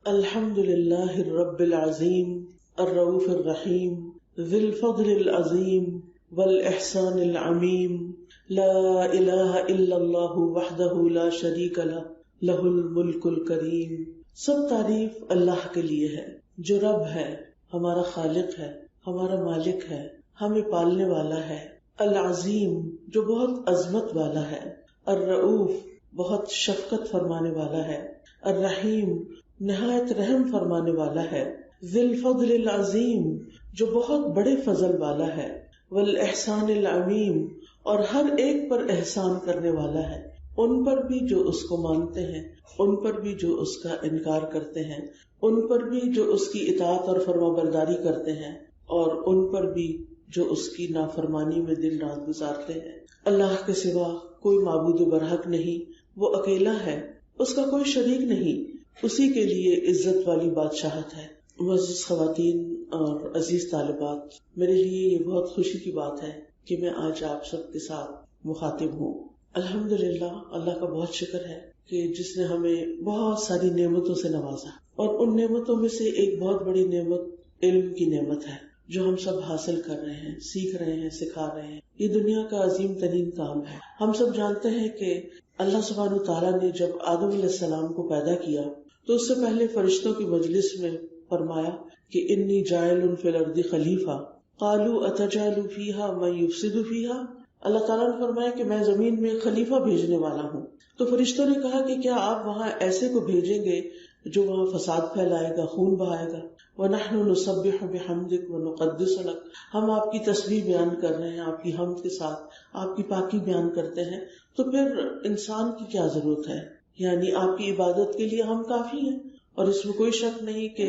الحمد للہ الرب العظیم الرؤوف الرحیم ذی الفضل العظیم والاحسان العمیم لا الہ الا اللہ وحدہ لا شریک لہ لہ الملک الکریم۔ سب تعریف اللہ کے لیے ہے جو رب ہے، ہمارا خالق ہے، ہمارا مالک ہے، ہمیں پالنے والا ہے، العظیم جو بہت عظمت والا ہے، الرؤوف بہت شفقت فرمانے والا ہے، الرحیم نہایت رحم فرمانے والا ہے، ذی الفضل العظیم جو بہت بڑے فضل والا ہے، والاحسان العمیم اور ہر ایک پر احسان کرنے والا ہے، ان پر بھی جو اس کو مانتے ہیں، ان پر بھی جو اس کا انکار کرتے ہیں، ان پر بھی جو اس کی اطاعت اور فرمانبرداری کرتے ہیں، اور ان پر بھی جو اس کی نافرمانی میں دن رات گزارتے ہیں۔ اللہ کے سوا کوئی معبود برحق نہیں، وہ اکیلا ہے، اس کا کوئی شریک نہیں، اسی کے لیے عزت والی بادشاہت ہے۔ معزز خواتین اور عزیز طالبات، میرے لیے یہ بہت خوشی کی بات ہے کہ میں آج آپ سب کے ساتھ مخاطب ہوں۔ الحمدللہ، اللہ کا بہت شکر ہے کہ جس نے ہمیں بہت ساری نعمتوں سے نوازا، اور ان نعمتوں میں سے ایک بہت بڑی نعمت علم کی نعمت ہے جو ہم سب حاصل کر رہے ہیں، سیکھ رہے ہیں، سکھا رہے ہیں۔ یہ دنیا کا عظیم ترین کام ہے۔ ہم سب جانتے ہیں کہ اللہ سبحانہ تعالیٰ نے جب آدم علیہ السلام کو پیدا کیا تو اس سے پہلے فرشتوں کی مجلس میں فرمایا کہ انی جاعل فی الارض خلیفہ، قالوا اتجعل فیہا من یفسد فیہا۔ اللہ تعالیٰ نے فرمایا کہ میں زمین میں خلیفہ بھیجنے والا ہوں۔ تو فرشتوں نے کہا کہ کیا آپ وہاں ایسے کو بھیجیں گے جو وہاں فساد پھیلائے گا، خون بہائے گا؟ وَنَحْنُ نُسَبِّحُ بِحَمْدِكَ وَنُقَدِّسُ لَكَ، ہم آپ کی تسبیح بیان کر رہے ہیں، آپ کی حمد کے ساتھ آپ کی پاکی بیان کرتے ہیں، تو پھر انسان کی کیا ضرورت ہے؟ یعنی آپ کی عبادت کے لیے ہم کافی ہیں۔ اور اس میں کوئی شک نہیں کہ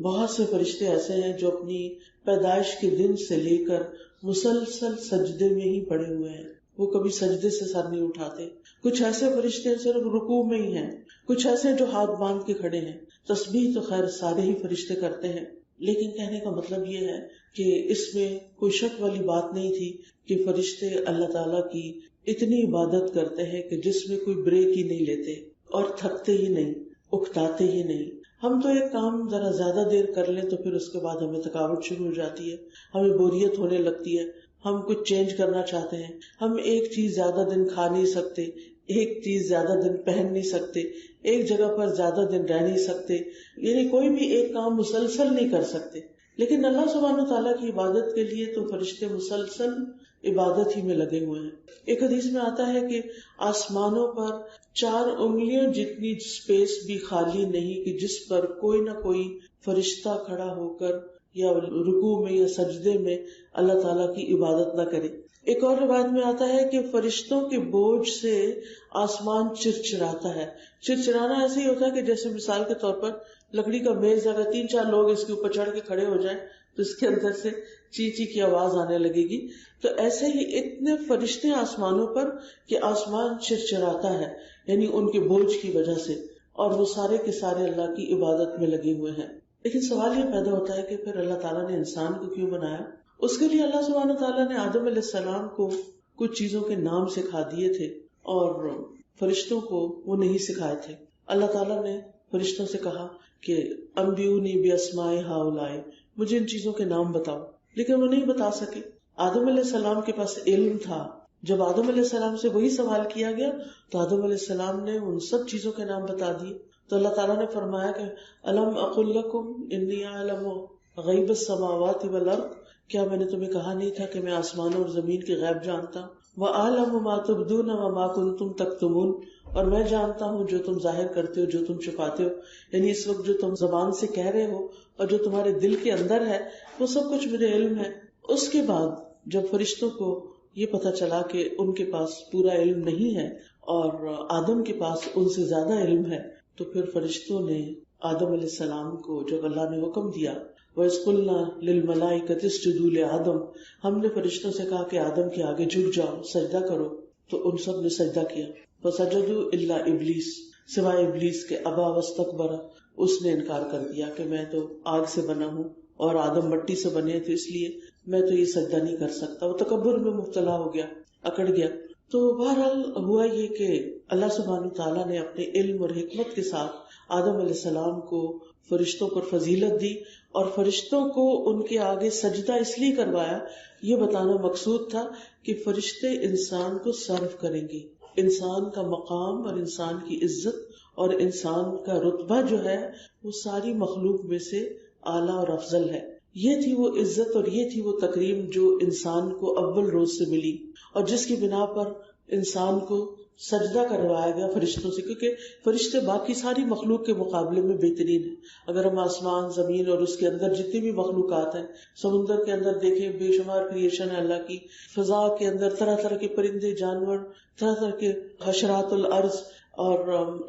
بہت سے فرشتے ایسے ہیں جو اپنی پیدائش کے دن سے لے کر مسلسل سجدے میں ہی پڑے ہوئے ہیں، وہ کبھی سجدے سے سر نہیں اٹھاتے۔ کچھ ایسے فرشتے صرف رکوع میں ہی ہیں، کچھ ایسے جو ہاتھ باندھ کے کھڑے ہیں۔ تسبیح تو خیر سارے ہی فرشتے کرتے ہیں، لیکن کہنے کا مطلب یہ ہے کہ اس میں کوئی شک والی بات نہیں تھی کہ فرشتے اللہ تعالیٰ کی اتنی عبادت کرتے ہیں کہ جس میں کوئی بریک ہی نہیں لیتے اور تھکتے ہی نہیں، اکتاتے ہی نہیں۔ ہم تو ایک کام ذرا زیادہ دیر کر لیں تو پھر اس کے بعد ہمیں تھکاوٹ شروع ہو جاتی ہے، ہمیں بوریت ہونے لگتی ہے، ہم کچھ چینج کرنا چاہتے ہیں، ہم ایک چیز زیادہ دن کھا نہیں سکتے، ایک چیز زیادہ دن پہن نہیں سکتے، ایک جگہ پر زیادہ دن رہ نہیں سکتے، یعنی کوئی بھی ایک کام مسلسل نہیں کر سکتے۔ لیکن اللہ سبحانہ تعالیٰ کی عبادت کے لیے تو فرشتے مسلسل عبادت ہی میں لگے ہوئے ہیں۔ ایک حدیث میں آتا ہے کہ آسمانوں پر 4 انگلیاں جتنی اسپیس بھی خالی نہیں کہ جس پر کوئی نہ کوئی فرشتہ کھڑا ہو کر یا رکوع میں یا سجدے میں اللہ تعالیٰ کی عبادت نہ کرے۔ ایک اور روایت میں آتا ہے کہ فرشتوں کے بوجھ سے آسمان چرچراتا ہے۔ چرچرانا ایسے ہی ہوتا ہے کہ جیسے مثال کے طور پر لکڑی کا میز، اگر 3-4 لوگ اس کے اوپر چڑھ کے کھڑے ہو جائیں تو اس کے اندر سے چی چی کی آواز آنے لگے گی۔ تو ایسے ہی اتنے فرشتے آسمانوں پر کہ آسمان چرچراتا ہے، یعنی ان کے بوجھ کی وجہ سے، اور وہ سارے کے سارے اللہ کی عبادت میں لگے ہوئے ہیں۔ لیکن سوال یہ پیدا ہوتا ہے کہ پھر اللہ تعالیٰ نے انسان کو کیوں بنایا؟ اس کے لیے اللہ سبحانہ تعالیٰ نے آدم علیہ السلام کو کچھ چیزوں کے نام سکھا دیے تھے اور فرشتوں کو وہ نہیں سکھائے تھے۔ اللہ تعالیٰ نے فرشتوں سے کہا کہ انبئونی باسماء ہؤلاء، مجھے ان چیزوں کے نام بتاؤ، لیکن وہ نہیں بتا سکے۔ آدم علیہ السلام کے پاس علم تھا، جب آدم علیہ السلام سے وہی سوال کیا گیا تو آدم علیہ السلام نے ان سب چیزوں کے نام بتا دیے۔ تو اللہ تعالیٰ نے فرمایا کہ الم اقل لکم انی اعلم غیب السماوات والارض، کیا میں نے تمہیں کہا نہیں تھا کہ میں آسمانوں اور زمین کے غیب جانتا ہوں؟ وَأَعْلَمُ مَا تُبْدُونَ وَمَا كُنْتُمْ تَكْتُمُونَ، اور میں جانتا ہوں جو تم ظاہر کرتے ہو، جو تم چھپاتے ہو، یعنی اس وقت جو تم زبان سے کہہ رہے ہو اور جو تمہارے دل کے اندر ہے وہ سب کچھ میرے علم ہے۔ اس کے بعد جب فرشتوں کو یہ پتہ چلا کہ ان کے پاس پورا علم نہیں ہے اور آدم کے پاس ان سے زیادہ علم ہے، تو پھر فرشتوں نے آدم علیہ السلام کو جب اللہ نے حکم دیا وَإِذْ قُلْنَا لِلْمَلَائِكَةِ اسْجُدُوا لِآدَمَ، ہم نے فرشتوں سے کہا کہ آدم کے آگے جھک جاؤ، سجدہ کرو، تو ان سب نے سجدہ کیا۔ فَسَجَدُوا إِلَّا إِبْلِيسَ، سوائے ابلیس کے، ابا واستکبر، اس نے انکار کر دیا کہ میں تو آگ سے بنا ہوں اور آدم مٹی سے بنے تو اس لیے میں تو یہ سجدہ نہیں کر سکتا۔ وہ تکبر میں مبتلا ہو گیا، اکڑ گیا۔ تو بہرحال ہوا یہ کہ اللہ سبحانہ تعالیٰ نے اپنے علم اور حکمت کے ساتھ آدم علیہ السلام کو فرشتوں پر فضیلت دی، اور فرشتوں کو ان کے آگے سجدہ اس لیے کروایا، یہ بتانا مقصود تھا کہ فرشتے انسان کو سرو کریں گے. انسان کا مقام اور انسان کی عزت اور انسان کا رتبہ جو ہے وہ ساری مخلوق میں سے اعلیٰ اور افضل ہے. یہ تھی وہ عزت اور یہ تھی وہ تکریم جو انسان کو اول روز سے ملی، اور جس کی بنا پر انسان کو سجدہ کروایا گیا فرشتوں سے، کیونکہ فرشتے باقی ساری مخلوق کے مقابلے میں بہترین ہیں. اگر ہم آسمان، زمین اور اس کے اندر جتنی بھی مخلوقات ہیں، سمندر کے اندر دیکھیں بے شمار کریشن ہے اللہ کی، فضا کے اندر طرح طرح کے پرندے، جانور، طرح طرح کے حشرات الارض اور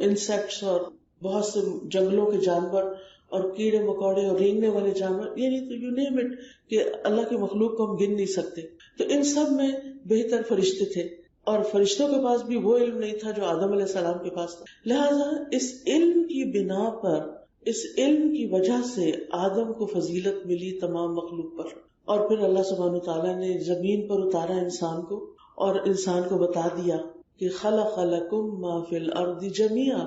انسیکٹس، اور بہت سے جنگلوں کے جانور اور کیڑے مکوڑے اور رینگنے والے جانور، یعنی تو یو نیم اٹ کہ اللہ کی مخلوق کو ہم گن نہیں سکتے. تو ان سب میں بہتر فرشتے تھے، اور فرشتوں کے پاس بھی وہ علم نہیں تھا جو آدم علیہ السلام کے پاس تھا. لہذا اس علم کی بنا پر، اس علم کی وجہ سے آدم کو فضیلت ملی تمام مخلوق پر. اور پھر اللہ سبحانہ وتعالیٰ نے زمین پر اتارا انسان کو، اور انسان کو بتا دیا کہ خلق لکم ما فی الارض جميعا،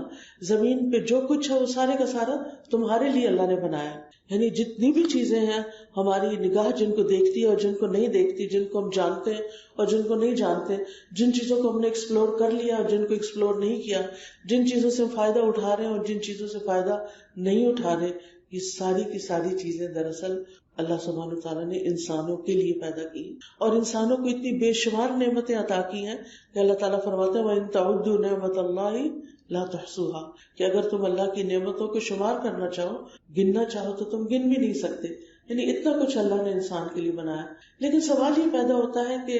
زمین پہ جو کچھ ہے وہ سارے کا سارا تمہارے لیے اللہ نے بنایا. یعنی جتنی بھی چیزیں ہیں ہماری نگاہ جن کو دیکھتی ہے اور جن کو نہیں دیکھتی، جن کو ہم جانتے ہیں اور جن کو نہیں جانتے، جن چیزوں کو ہم نے ایکسپلور کر لیا اور جن کو ایکسپلور نہیں کیا، جن چیزوں سے ہم فائدہ اٹھا رہے ہیں اور جن چیزوں سے فائدہ نہیں اٹھا رہے، یہ ساری کی ساری چیزیں دراصل اللہ سبحانہ وتعالیٰ نے انسانوں کے لیے پیدا کی، اور انسانوں کو اتنی بے شمار نعمتیں عطا کی ہیں کہ اللہ تعالیٰ فرماتے ہیں وَإِن تَعُدُّوا نِعْمَتَ اللَّهِ لَا تُحْصُوهَا، کہ اگر تم اللہ کی نعمتوں کو شمار کرنا چاہو، گننا چاہو تو تم گن بھی نہیں سکتے. یعنی اتنا کچھ اللہ نے انسان کے لیے بنایا. لیکن سوال یہ پیدا ہوتا ہے کہ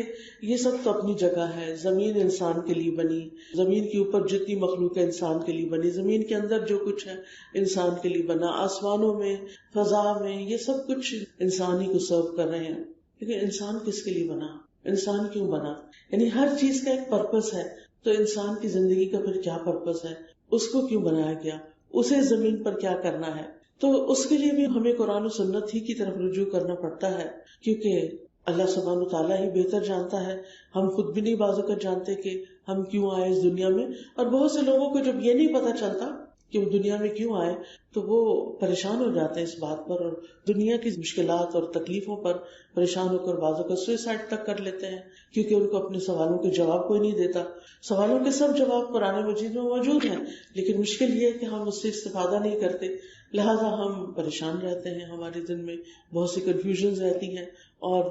یہ سب تو اپنی جگہ ہے، زمین انسان کے لیے بنی، زمین کے اوپر جتنی مخلوق ہے انسان کے لیے بنی، زمین کے اندر جو کچھ ہے انسان کے لیے بنا، آسمانوں میں، فضا میں، یہ سب کچھ انسان ہی کو سرو کر رہے ہیں. لیکن انسان کس کے لیے بنا؟ انسان کیوں بنا؟ یعنی ہر چیز کا ایک پرپس ہے. تو انسان کی زندگی کا پھر کیا پرپس ہے؟ اس کو کیوں بنایا گیا؟ اسے زمین پر کیا کرنا ہے؟ تو اس کے لیے بھی ہمیں قرآن و سنت ہی کی طرف رجوع کرنا پڑتا ہے، کیونکہ اللہ سبحانہ وتعالیٰ ہی بہتر جانتا ہے. ہم خود بھی نہیں بعض اوقات جانتے کہ ہم کیوں آئے اس دنیا میں، اور بہت سے لوگوں کو جب یہ نہیں پتا چلتا کہ وہ دنیا میں کیوں آئے تو وہ پریشان ہو جاتے ہیں اس بات پر، اور دنیا کی مشکلات اور تکلیفوں پر پریشان ہو کر بعضوں کا سوئسائڈ تک کر لیتے ہیں، کیونکہ ان کو اپنے سوالوں کے جواب کوئی نہیں دیتا. سوالوں کے سب جواب قرآن مجید میں موجود ہیں، لیکن مشکل یہ ہے کہ ہم اس سے استفادہ نہیں کرتے. لہذا ہم پریشان رہتے ہیں، ہمارے دل میں بہت سی کنفیوژنز رہتی ہیں. اور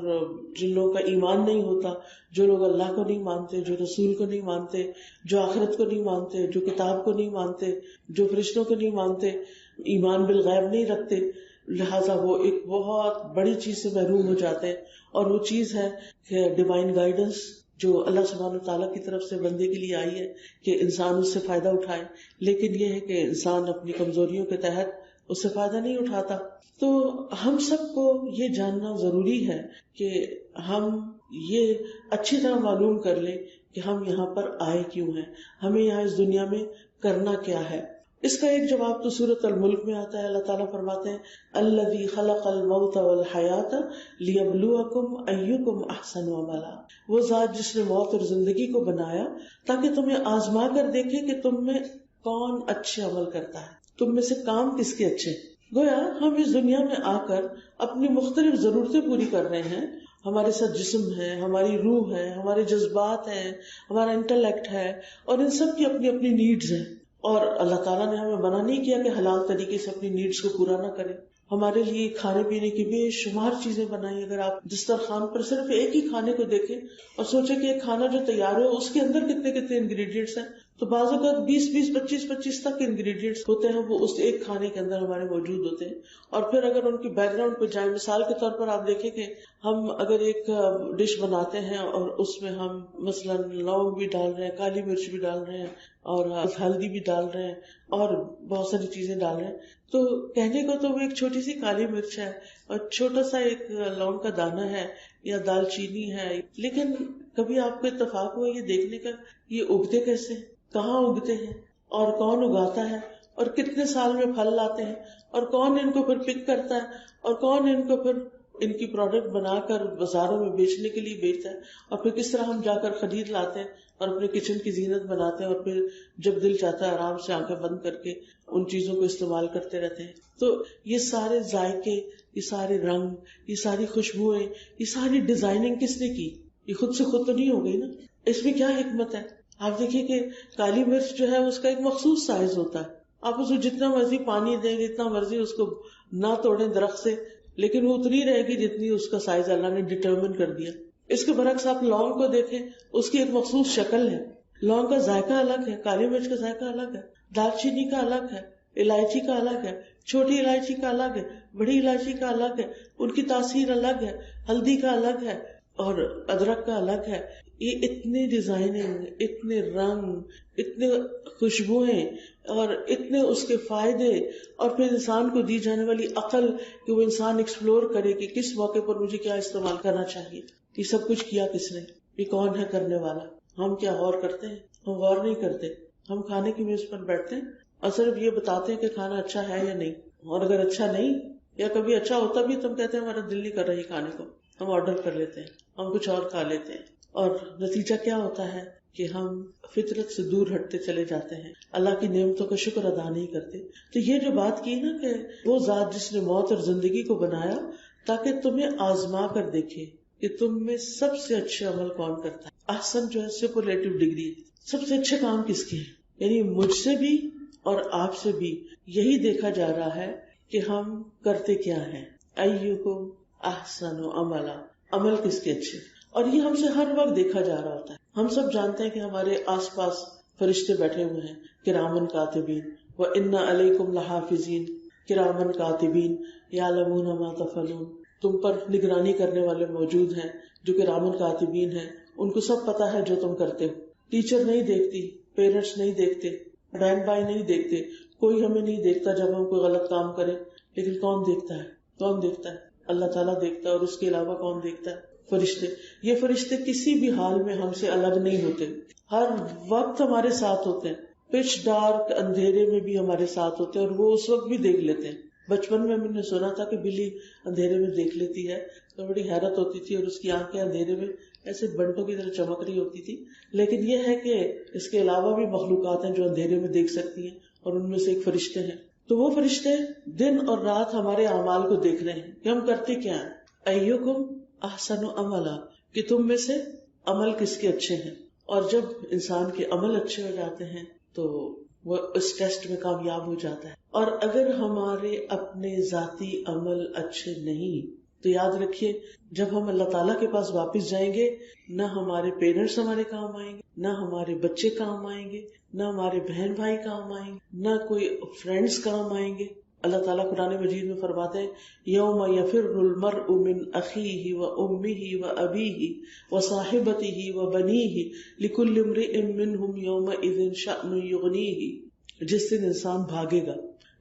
جن لوگوں کا ایمان نہیں ہوتا، جو لوگ اللہ کو نہیں مانتے، جو رسول کو نہیں مانتے، جو آخرت کو نہیں مانتے، جو کتاب کو نہیں مانتے، جو فرشتوں کو نہیں مانتے، ایمان بالغیب نہیں رکھتے، لہٰذا وہ ایک بہت بڑی چیز سے محروم ہو جاتے ہیں. اور وہ چیز ہے کہ ڈیوائن گائیڈنس جو اللہ سبحانہ تعالیٰ کی طرف سے بندے کے لیے آئی ہے کہ انسان اس سے فائدہ اٹھائے. لیکن یہ ہے کہ انسان اپنی کمزوریوں کے تحت اس سے فائدہ نہیں اٹھاتا. تو ہم سب کو یہ جاننا ضروری ہے کہ ہم یہ اچھی طرح معلوم کر لیں کہ ہم یہاں پر آئے کیوں ہیں، ہمیں یہاں اس دنیا میں کرنا کیا ہے. اس کا ایک جواب تو سورۃ الملک میں آتا ہے. اللہ تعالیٰ فرماتے ہیں الذی خلق الموت والحیات لیبلوکم ایکم احسن عملا، وہ ذات جس نے موت اور زندگی کو بنایا تاکہ تمہیں آزما کر دیکھے کہ تم میں کون اچھے عمل کرتا ہے، تم میں سے کام کس کے اچھے. گویا ہم اس دنیا میں آ کر اپنی مختلف ضرورتیں پوری کر رہے ہیں. ہمارے ساتھ جسم ہے، ہماری روح ہے، ہمارے جذبات ہیں، ہمارا انٹلیکٹ ہے، اور ان سب کی اپنی اپنی نیڈز ہیں. اور اللہ تعالیٰ نے ہمیں منع نہیں کیا کہ حلال طریقے سے اپنی نیڈز کو پورا نہ کریں. ہمارے لیے کھانے پینے کی بے شمار چیزیں بنائی. اگر آپ دسترخوان پر صرف ایک ہی کھانے کو دیکھیں اور سوچیں کہ ایک کھانا جو تیار ہو اس کے اندر کتنے کتنے انگریڈینٹس ہیں، تو بعض اوقات 20 25 تک انگریڈینٹس ہوتے ہیں، وہ اس ایک کھانے کے اندر ہمارے موجود ہوتے ہیں. اور پھر اگر ان کی بیک گراؤنڈ پہ جائیں، مثال کے طور پر آپ دیکھیں کہ ہم اگر ایک ڈش بناتے ہیں اور اس میں ہم مثلا لونگ بھی ڈال رہے ہیں، کالی مرچ بھی ڈال رہے ہیں، اور ہلدی بھی ڈال رہے ہیں، اور بہت ساری چیزیں ڈال رہے ہیں، تو کہنے کو تو وہ ایک چھوٹی سی کالی مرچ ہے اور چھوٹا سا ایک لونگ کا دانہ ہے یا دال چینی ہے، لیکن کبھی آپ کو اتفاق ہوا یہ دیکھنے کا یہ اگتے کیسے، کہاں اگتے ہیں، اور کون اگاتا ہے، اور کتنے سال میں پھل لاتے ہیں، اور کون ان کو پھر پک کرتا ہے، اور کون ان کو پھر ان کی پروڈکٹ بنا کر بازاروں میں بیچنے کے لیے بیچتا ہے، اور پھر کس طرح ہم جا کر خرید لاتے ہیں اور اپنے کچن کی زینت بناتے ہیں، اور پھر جب دل چاہتا ہے آرام سے آنکھیں بند کر کے ان چیزوں کو استعمال کرتے رہتے ہیں. تو یہ سارے ذائقے، یہ سارے رنگ، یہ ساری خوشبوئیں، یہ ساری ڈیزائننگ کس نے کی؟ یہ خود سے خود تو نہیں ہو گئی نا. اس میں کیا حکمت ہے؟ آپ دیکھیے کہ کالی مرچ جو ہے اس کا ایک مخصوص سائز ہوتا ہے، آپ اس کو جتنا مرضی پانی دیں، جتنا مرضی اس کو نہ توڑیں درخت سے، لیکن وہ اتنی رہے گی جتنی اس کا سائز اللہ نے ڈٹرمن کر دیا. اس کے برعکس آپ لونگ کو دیکھیں، اس کی ایک مخصوص شکل ہے، لونگ کا ذائقہ الگ ہے، کالی مرچ کا ذائقہ الگ ہے، دال چینی کا الگ ہے، الائچی کا الگ ہے، چھوٹی الائچی کا الگ ہے، بڑی الائچی کا الگ ہے، ان کی تاثیر الگ ہے، ہلدی کا الگ ہے اور ادرک کا الگ ہے. یہ اتنے ڈیزائننگ، اتنے رنگ، اتنے خوشبوئیں اور اتنے اس کے فائدے، اور پھر انسان کو دی جانے والی عقل کہ وہ انسان ایکسپلور کرے کہ کس موقع پر مجھے کیا استعمال کرنا چاہیے. یہ سب کچھ کیا کس نے؟ یہ کون ہے کرنے والا؟ ہم کیا غور کرتے ہیں؟ ہم غور نہیں کرتے. ہم کھانے کی میز پر بیٹھتے ہیں اور صرف یہ بتاتے ہیں کہ کھانا اچھا ہے یا نہیں، اور اگر اچھا نہیں یا کبھی اچھا ہوتا بھی تو ہم کہتے ہیں ہمارا دل نہیں کر رہا یہ کھانے کو، ہم آرڈر کر لیتے ہیں، ہم کچھ اور کھا لیتے ہیں. اور نتیجہ کیا ہوتا ہے کہ ہم فطرت سے دور ہٹتے چلے جاتے ہیں، اللہ کی نعمتوں کا شکر ادا نہیں کرتے. تو یہ جو بات کی نا کہ وہ ذات جس نے موت اور زندگی کو بنایا تاکہ تمہیں آزما کر دیکھے کہ تم میں سب سے اچھے عمل کون کرتا ہے. احسن جو ہے سپرلیٹو ڈگری، سب سے اچھے کام کس کے ہیں، یعنی مجھ سے بھی اور آپ سے بھی یہی دیکھا جا رہا ہے کہ ہم کرتے کیا ہیں. ایکم احسن عملا، عمل کس کے اچھے. اور یہ ہم سے ہر وقت دیکھا جا رہا ہوتا ہے. ہم سب جانتے ہیں کہ ہمارے آس پاس فرشتے بیٹھے ہوئے ہیں، کرامن کاتبین، وَإِنَّ عَلَيْكُمْ لَحَافِظِينَ کرامن کاتبین یعلمون ما تفعلون. تم پر نگرانی کرنے والے موجود ہیں جو کرامن کاتبین ہیں، ان کو سب پتا ہے جو تم کرتے ہو. ٹیچر نہیں دیکھتی، پیرنٹس نہیں دیکھتے، بہن بھائی نہیں دیکھتے، کوئی ہمیں نہیں دیکھتا جب ہم کوئی غلط کام کریں، لیکن کون دیکھتا ہے؟ کون دیکھتا ہے؟ اللہ تعالیٰ دیکھتا ہے. اور اس کے علاوہ کون دیکھتا ہے؟ فرشتے. یہ فرشتے کسی بھی حال میں ہم سے الگ نہیں ہوتے، ہر وقت ہمارے ساتھ ہوتے ہیں. پچ ڈارک اندھیرے میں بھی ہمارے ساتھ ہوتے ہیں، اور وہ اس وقت بھی دیکھ لیتے ہیں. بچپن میں نے سنا تھا کہ بلی اندھیرے میں دیکھ لیتی ہے تو بڑی حیرت ہوتی تھی، اور اس کی آنکھیں اندھیرے میں ایسے بنٹوں کی طرح چمک رہی ہوتی تھی. لیکن یہ ہے کہ اس کے علاوہ بھی مخلوقات ہیں جو اندھیرے میں دیکھ سکتی ہیں، اور ان میں سے ایک فرشتے ہیں. تو وہ فرشتے دن اور رات ہمارے اعمال کو دیکھ رہے ہیں کہ ہم کرتے کیا ہیں. ایکم احسن عملا، کہ تم میں سے عمل کس کے اچھے ہیں. اور جب انسان کے عمل اچھے ہو جاتے ہیں تو وہ اس ٹیسٹ میں کامیاب ہو جاتا ہے. اور اگر ہمارے اپنے ذاتی عمل اچھے نہیں تو یاد رکھیے جب ہم اللہ تعالیٰ کے پاس واپس جائیں گے، نہ ہمارے پیرنٹس ہمارے کام آئیں گے، نہ ہمارے بچے کام آئیں گے، نہ ہمارے بہن بھائی کام آئیں گے، نہ کوئی فرینڈز کام آئیں گے. اللہ تعالیٰ قرآن مجید میں فرماتے ہیں یوم یفر المرء من اخیہ وامہ وابیہ وصاحبتہ وبنیہ لکل امرئ منہم یومئذ شأن یغنیہ. جس دن انسان بھاگے گا،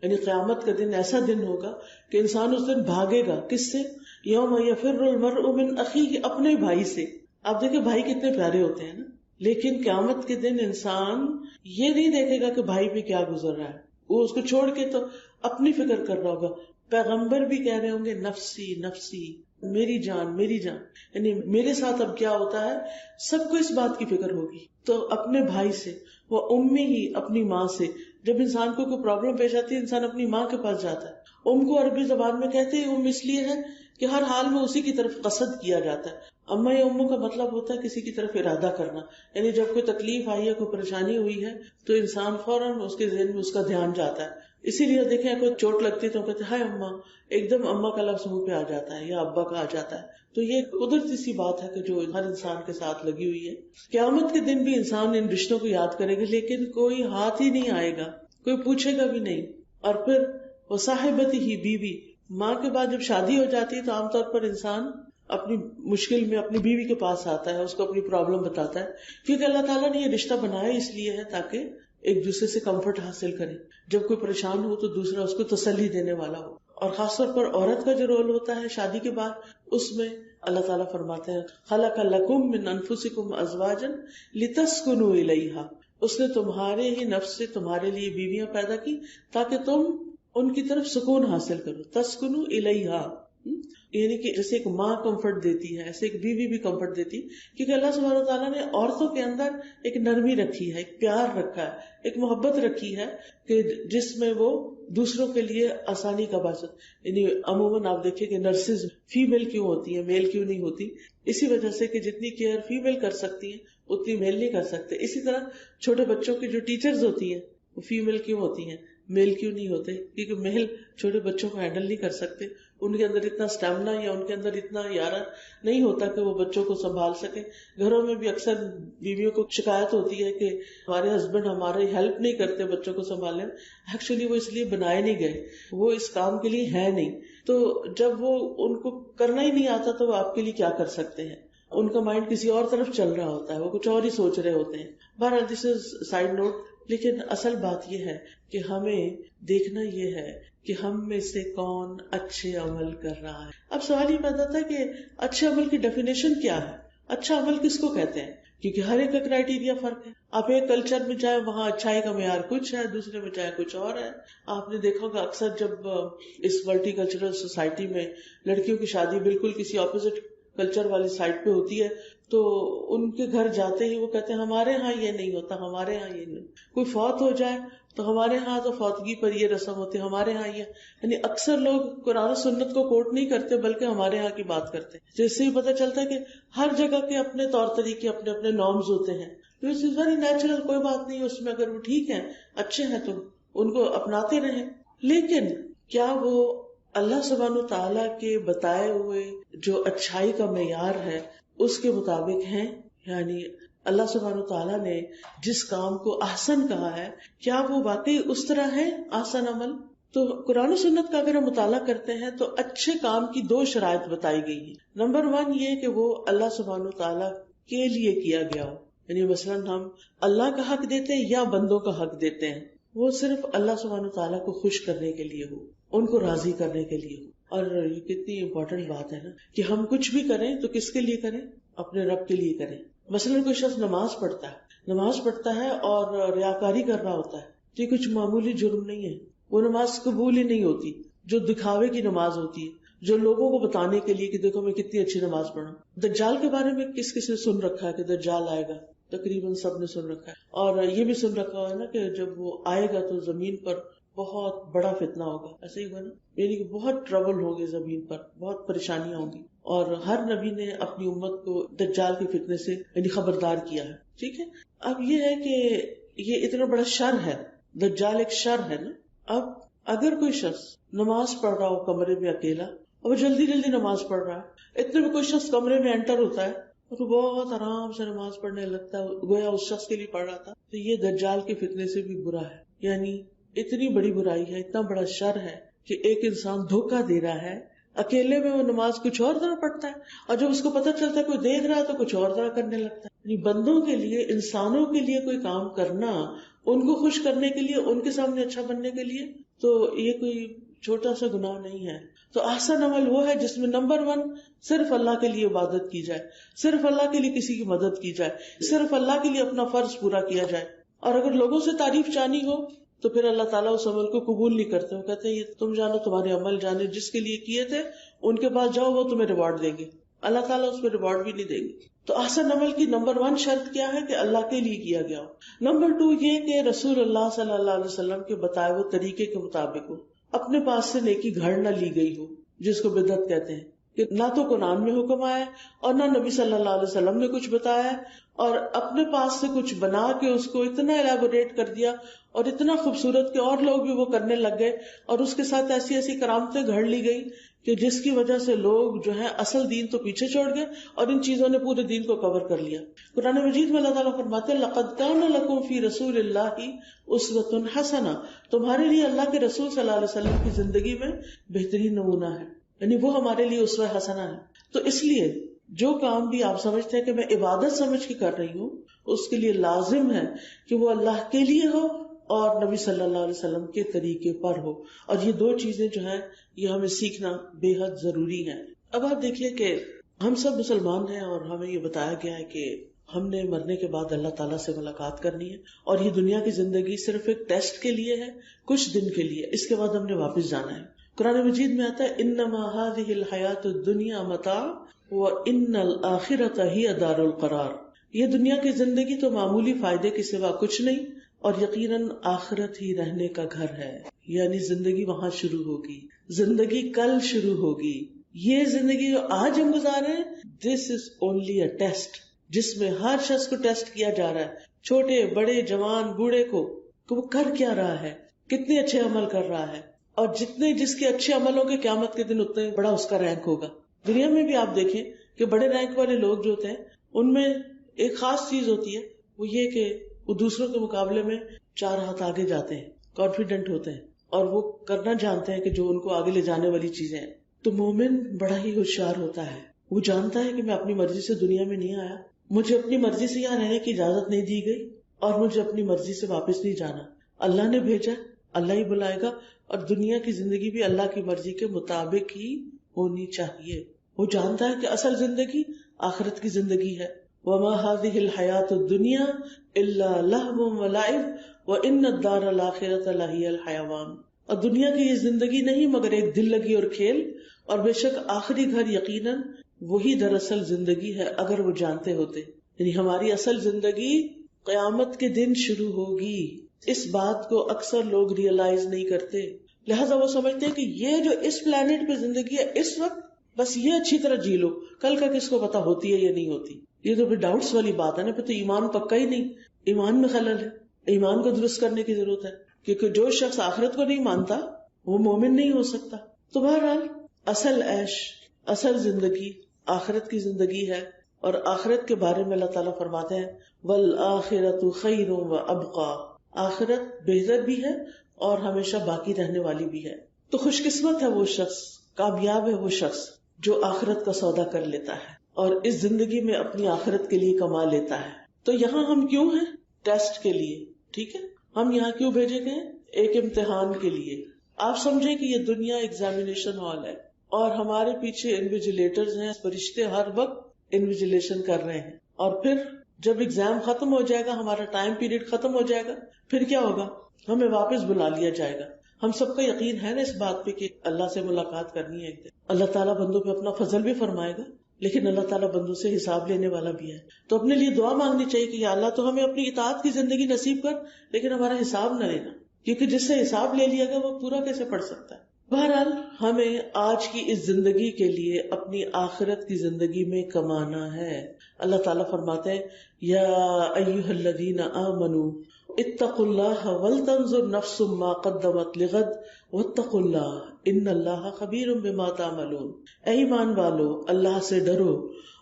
یعنی قیامت کا دن ایسا دن ہوگا کہ انسان اس دن بھاگے گا. کس سے؟ یوم یفر المرء من اخیہ، اپنے بھائی سے. آپ دیکھیں بھائی کتنے پیارے ہوتے ہیں نا، لیکن قیامت کے دن انسان یہ نہیں دیکھے گا کہ بھائی پہ کیا گزر رہا ہے، وہ اس کو چھوڑ کے تو اپنی فکر کر رہا ہوگا. پیغمبر بھی کہہ رہے ہوں گے نفسی نفسی، میری جان میری جان، یعنی میرے ساتھ اب کیا ہوتا ہے. سب کو اس بات کی فکر ہوگی. تو اپنے بھائی سے، وہ امی ہی اپنی ماں سے. جب انسان کو کوئی پرابلم پیش آتی ہے انسان اپنی ماں کے پاس جاتا ہے. کو عربی زبان میں کہتے ہیں ام اس لیے ہے کہ ہر حال میں اسی کی طرف قصد کیا جاتا ہے. اما یا امو کا مطلب ہوتا ہے کسی کی طرف ارادہ کرنا، یعنی جب کوئی تکلیف آئی ہے، کوئی پریشانی ہوئی ہے تو انسان فوراً اس کے ذہن میں اس کا دھیان جاتا ہے. اسی لیے دیکھیں کوئی چوٹ لگتی ہے تو کہتے ہیں ہائے اماں، ایک دم اماں کا لفظ منہ پہ آ جاتا ہے یا ابا کا آ جاتا ہے. تو یہ قدرتی سی بات ہے کہ جو ہر انسان کے ساتھ لگی ہوئی ہے. قیامت کے دن بھی انسان ان رشتوں کو یاد کرے گا، لیکن کوئی ہاتھ ہی نہیں آئے گا، کوئی پوچھے گا بھی نہیں. اور پھر وہ صاحبتی ہی بیوی، ماں کے بعد جب شادی ہو جاتی ہے تو عام طور پر انسان اپنی مشکل میں اپنی بیوی کے پاس آتا ہے، اس کو اپنی پرابلم بتاتا ہے، کیونکہ اللہ تعالیٰ نے یہ رشتہ بنایا اس لیے ہے تاکہ ایک دوسرے سے کمفرٹ حاصل کرے. جب کوئی پریشان ہو تو دوسرا اس کو تسلی دینے والا ہو. اور خاص طور پر عورت کا جو رول ہوتا ہے شادی کے بعد، اس میں اللہ تعالیٰ فرماتے ہیں خلق لکم من انفسکم ازواجا لتسکنوا الیہا، اس نے تمہارے ہی نفس سے تمہارے لیے بیویاں پیدا کی تاکہ تم ان کی طرف سکون حاصل کرو. تسکنوا الیہا، یعنی کہ جیسے ایک ماں کمفرٹ دیتی ہے ایسے ایک بیوی بھی کمفرٹ دیتی، کیونکہ اللہ سبحانہ وتعالیٰ نے عورتوں کے اندر ایک نرمی رکھی ہے، ایک پیار رکھا ہے، ایک محبت رکھی ہے کہ جس میں وہ دوسروں کے لیے آسانی کا باعث، یعنی عموماً آپ دیکھیں کہ نرسز فیمیل کیوں ہوتی ہیں، میل کیوں نہیں ہوتی؟ اسی وجہ سے کہ جتنی کیئر فیمیل کر سکتی ہیں اتنی میل نہیں کر سکتے. اسی طرح چھوٹے بچوں کی جو ٹیچرز ہوتی ہیں وہ فیمیل کیوں ہوتی ہیں، میل کیوں نہیں ہوتے؟ کیونکہ میل چھوٹے بچوں کو ہینڈل نہیں کر سکتے، ان کے اندر اتنا اسٹیمنا یا ان کے اندر اتنا یارہ نہیں ہوتا کہ وہ بچوں کو سنبھال سکے. گھروں میں بھی اکثر بیویوں کو شکایت ہوتی ہے کہ ہمارے ہسبینڈ ہماری ہیلپ نہیں کرتے بچوں کو سنبھالنے میں. ایکچولی وہ اس لیے بنائے نہیں گئے، وہ اس کام کے لیے ہے نہیں. تو جب وہ ان کو کرنا ہی نہیں آتا تو وہ آپ کے لیے کیا کر سکتے ہیں؟ ان کا مائنڈ کسی اور طرف چل رہا ہوتا ہے، وہ کچھ اور ہی سوچ رہے ہوتے ہیں. بہرحال دس از سائڈ نوٹ. لیکن اصل بات یہ ہے کہ ہمیں دیکھنا یہ ہے کہ ہم میں سے کون اچھے عمل کر رہا ہے. اب سوال یہ پیدا تھا کہ اچھے عمل کی ڈیفینیشن کیا ہے، اچھا عمل کس کو کہتے ہیں؟ کیونکہ ہر ایک کا کرائیٹیریا فرق ہے. آپ ایک کلچر میں جائیں وہاں اچھائی کا معیار کچھ ہے، دوسرے میں جائیں کچھ اور ہے. آپ نے دیکھا ہوگا اکثر جب اس ملٹی کلچرل سوسائٹی میں لڑکیوں کی شادی بالکل کسی اپوزٹ کلچر والی سائڈ پہ ہوتی ہے تو ان کے گھر جاتے ہی وہ کہتے ہیں ہمارے ہاں یہ نہیں ہوتا، ہمارے ہاں یہ نہیں. کوئی فوت ہو جائے تو ہمارے ہاں تو فوتگی پر یہ رسم ہوتی ہے، ہمارے ہاں یہ. یعنی اکثر لوگ قرآن و سنت کو کوٹ نہیں کرتے بلکہ ہمارے ہاں کی بات کرتے ہیں، جس سے ہی پتہ چلتا ہے کہ ہر جگہ کے اپنے طور طریقے، اپنے اپنے نارمز ہوتے ہیں. دس از ویری نیچرل، کوئی بات نہیں اس میں. اگر وہ ٹھیک ہیں، اچھے ہیں تو ان کو اپناتے رہیں. لیکن کیا وہ اللہ سبحانہ تعالیٰ کے بتائے ہوئے جو اچھائی کا معیار ہے اس کے مطابق ہیں؟ یعنی اللہ سبحانہ تعالیٰ نے جس کام کو احسن کہا ہے کیا وہ واقعی اس طرح ہے احسن عمل؟ تو قرآن و سنت کا اگر ہم مطالعہ کرتے ہیں تو اچھے کام کی دو شرائط بتائی گئی ہیں. نمبر 1 یہ کہ وہ اللہ سبحانہ تعالیٰ کے لیے کیا گیا ہو. یعنی مثلاً ہم اللہ کا حق دیتے ہیں یا بندوں کا حق دیتے ہیں، وہ صرف اللہ سبحانہ تعالیٰ کو خوش کرنے کے لیے ہو، ان کو راضی کرنے کے لیے ہو. اور یہ کتنی امپورٹنٹ بات ہے نا کہ ہم کچھ بھی کریں تو کس کے لیے کریں؟ اپنے رب کے لیے کریں. مثلاً کوئی شخص نماز پڑھتا ہے اور ریاکاری کر رہا ہوتا ہے تو یہ کچھ معمولی جرم نہیں ہے. وہ نماز قبول ہی نہیں ہوتی جو دکھاوے کی نماز ہوتی ہے، جو لوگوں کو بتانے کے لیے کہ دیکھو میں کتنی اچھی نماز پڑھوں. دجال کے بارے میں کس نے سن رکھا ہے کہ دجال آئے گا؟ تقریباً سب نے سن رکھا ہے. اور یہ بھی سن رکھا ہے نا کہ جب وہ آئے گا تو زمین پر بہت بڑا فتنہ ہوگا. ایسے ہی ہوا نا، یعنی کہ بہت ٹربل ہوگی زمین پر، بہت پریشانیاں ہوں گی. اور ہر نبی نے اپنی امت کو دجال کے فتنے سے یعنی خبردار کیا ہے. ٹھیک ہے، اب یہ ہے کہ یہ اتنا بڑا شر ہے، دجال ایک شر ہے نا. اب اگر کوئی شخص نماز پڑھ رہا ہو کمرے میں اکیلا اور وہ جلدی نماز پڑھ رہا ہے، اتنے میں کوئی شخص کمرے میں انٹر ہوتا ہے اور وہ بہت آرام سے نماز پڑھنے لگتا ہے گویا اس شخص کے لیے پڑھ رہا تھا، تو یہ دجال کے فتنے سے بھی برا ہے. یعنی اتنی بڑی برائی ہے، اتنا بڑا شر ہے کہ ایک انسان دھوکہ دے رہا ہے. اکیلے میں وہ نماز کچھ اور طرح پڑھتا ہے اور جب اس کو پتہ چلتا ہے کوئی دیکھ رہا ہے تو کچھ اور طرح کرنے لگتا ہے. یعنی بندوں کے لیے، انسانوں کے لیے کوئی کام کرنا، ان کو خوش کرنے کے لیے، ان کے سامنے اچھا بننے کے لیے، تو یہ کوئی چھوٹا سا گناہ نہیں ہے. تو احسن عمل وہ ہے جس میں نمبر 1 صرف اللہ کے لیے عبادت کی جائے، صرف اللہ کے لیے کسی کی مدد کی جائے، صرف اللہ کے لیے اپنا فرض پورا کیا جائے. اور اگر لوگوں سے تعریف چاہنی ہو تو پھر اللہ تعالیٰ اس عمل کو قبول نہیں کرتے. وہ کہتے ہیں یہ تم جانو، تمہارے عمل جانے، جس کے لیے کیے تھے ان کے پاس جاؤ، وہ تمہیں ریوارڈ دیں گے. اللہ تعالیٰ اس پہ ریوارڈ بھی نہیں دیں گے. تو احسن عمل کی نمبر 1 شرط کیا ہے کہ اللہ کے لیے کیا گیا ہو. نمبر 2 یہ کہ رسول اللہ صلی اللہ علیہ وسلم کے بتائے ہوئے طریقے کے مطابق ہو، اپنے پاس سے نیکی گھڑ نہ لی گئی ہو، جس کو بدعت کہتے ہیں. کہ نہ تو قرآن میں حکم آیا اور نہ نبی صلی اللہ علیہ وسلم نے کچھ بتایا، اور اپنے پاس سے کچھ بنا کے اس کو اتنا ایلیبوریٹ کر دیا اور اتنا خوبصورت کہ اور لوگ بھی وہ کرنے لگ گئے، اور اس کے ساتھ ایسی ایسی کرامتیں گھڑ لی گئی کہ جس کی وجہ سے لوگ جو ہے اصل دین تو پیچھے چھوڑ گئے اور ان چیزوں نے پورے دین کو کور کر لیا. قرآن مجید میں اللہ تعالیٰ فرماتے ہیں لَقَدْ كَانَ لَكُمْ فِي رَسُولِ اللَّهِ أُسْوَةٌ حَسَنَةٌ، تمہارے لیے اللہ کے رسول صلی اللہ علیہ وسلم کی زندگی میں بہترین نمونہ ہے، یعنی وہ ہمارے لیے اسوہ حسنہ ہے. تو اس لیے جو کام بھی آپ سمجھتے ہیں کہ میں عبادت سمجھ کے کر رہی ہوں، اس کے لیے لازم ہے کہ وہ اللہ کے لیے ہو اور نبی صلی اللہ علیہ وسلم کے طریقے پر ہو. اور یہ 2 چیزیں جو ہیں یہ ہمیں سیکھنا بے حد ضروری ہے. اب آپ دیکھیے کہ ہم سب مسلمان ہیں اور ہمیں یہ بتایا گیا ہے کہ ہم نے مرنے کے بعد اللہ تعالیٰ سے ملاقات کرنی ہے، اور یہ دنیا کی زندگی صرف ایک ٹیسٹ کے لیے ہے، کچھ دن کے لیے، اس کے بعد ہم نے واپس جانا ہے. قرآن مجید میں آتا ہے انما هذه الحیات الدنیا متاع وان الآخرۃ ہی دار القرار. یہ دنیا کی زندگی تو معمولی فائدے کے سوا کچھ نہیں اور یقیناً آخرت ہی رہنے کا گھر ہے. یعنی زندگی وہاں شروع ہوگی, زندگی کل شروع ہوگی. یہ زندگی جو آج ہم گزار رہے ہیں, دس از اونلی اے ٹیسٹ, جس میں ہر شخص کو ٹیسٹ کیا جا رہا ہے, چھوٹے بڑے جوان بوڑھے کو, کہ وہ کر کیا رہا ہے, کتنے اچھے عمل کر رہا ہے, اور جتنے جس کے اچھے عملوں کے قیامت کے دن اتنے بڑا اس کا رینک ہوگا. دنیا میں بھی آپ دیکھیں کہ بڑے رینک والے لوگ جو ہوتے ہیں ان میں ایک خاص چیز ہوتی ہے, وہ یہ کہ وہ دوسروں کے مقابلے میں 4 ہاتھ آگے جاتے ہیں, کانفیڈنٹ ہوتے ہیں, اور وہ کرنا جانتے ہیں کہ جو ان کو آگے لے جانے والی چیزیں ہیں. تو مومن بڑا ہی ہوشیار ہوتا ہے, وہ جانتا ہے کہ میں اپنی مرضی سے دنیا میں نہیں آیا, مجھے اپنی مرضی سے یہاں رہنے کی اجازت نہیں دی گئی, اور مجھے اپنی مرضی سے واپس نہیں جانا. اللہ نے بھیجا, اللہ ہی بلائے گا, اور دنیا کی زندگی بھی اللہ کی مرضی کے مطابق ہی ہونی چاہیے. وہ جانتا ہے کہ اصل زندگی آخرت کی زندگی ہے. وما هذه الحیات الدنیا الا لہو ولعب وان الدار الاخرۃ لہی الحیوان. اور دنیا کی یہ زندگی نہیں مگر ایک دل لگی اور کھیل, اور بے شک آخری گھر یقیناً وہی دراصل زندگی ہے اگر وہ جانتے ہوتے. یعنی ہماری اصل زندگی قیامت کے دن شروع ہوگی. اس بات کو اکثر لوگ ریئلائز نہیں کرتے, لہذا وہ سمجھتے ہیں کہ یہ جو اس پلانٹ پہ زندگی ہے اس وقت بس یہ اچھی طرح جی لو, کل کا کس کو پتا ہوتی ہے یا نہیں ہوتی. یہ تو پھر ڈاؤٹس والی بات ہے نا, پھر تو ایمان پکا ہی نہیں, ایمان میں خلل ہے, ایمان کو درست کرنے کی ضرورت ہے, کیونکہ جو شخص آخرت کو نہیں مانتا وہ مومن نہیں ہو سکتا. تو بہرحال اصل عیش, اصل زندگی آخرت کی زندگی ہے, اور آخرت کے بارے میں اللہ تعالیٰ فرماتے ہیں والآخرۃ خیر وابقیٰ, آخرت بہتر بھی ہے اور ہمیشہ باقی رہنے والی بھی ہے. تو خوش قسمت ہے وہ شخص, کامیاب ہے وہ شخص جو آخرت کا سودا کر لیتا ہے اور اس زندگی میں اپنی آخرت کے لیے کما لیتا ہے. تو یہاں ہم کیوں ہیں؟ ٹیسٹ کے لیے. ٹھیک ہے, ہم یہاں کیوں بھیجے گئے؟ ایک امتحان کے لیے. آپ سمجھیں کہ یہ دنیا ایگزامینیشن ہال ہے اور ہمارے پیچھے انویجیلیٹرز ہیں, فرشتے ہر وقت انویجیلیشن کر رہے ہیں, اور پھر جب ایگزام ختم ہو جائے گا, ہمارا ٹائم پیریڈ ختم ہو جائے گا, پھر کیا ہوگا؟ ہمیں واپس بلا لیا جائے گا. ہم سب کا یقین ہے نا اس بات پہ کہ اللہ سے ملاقات کرنی ہے ایک دن. اللہ تعالیٰ بندوں پہ اپنا فضل بھی فرمائے گا, لیکن اللہ تعالیٰ بندوں سے حساب لینے والا بھی ہے. تو اپنے لیے دعا مانگنی چاہیے کہ یا اللہ تو ہمیں اپنی اطاعت کی زندگی نصیب کر, لیکن ہمارا حساب نہ لینا, کیونکہ جس سے حساب لے لیا گیا وہ پورا کیسے پڑھ سکتا ہے. بہرحال ہمیں آج کی اس زندگی کے لیے اپنی آخرت کی زندگی میں کمانا ہے. اللہ تعالیٰ فرماتے ہیں یا ایھا الذین آمنوا اتقوا اللہ ولتنظر نفس ما قدمت لغد واتقوا اللہ ان اللہ خبیر بما تعملون. اے ایمان والو, اللہ سے ڈرو,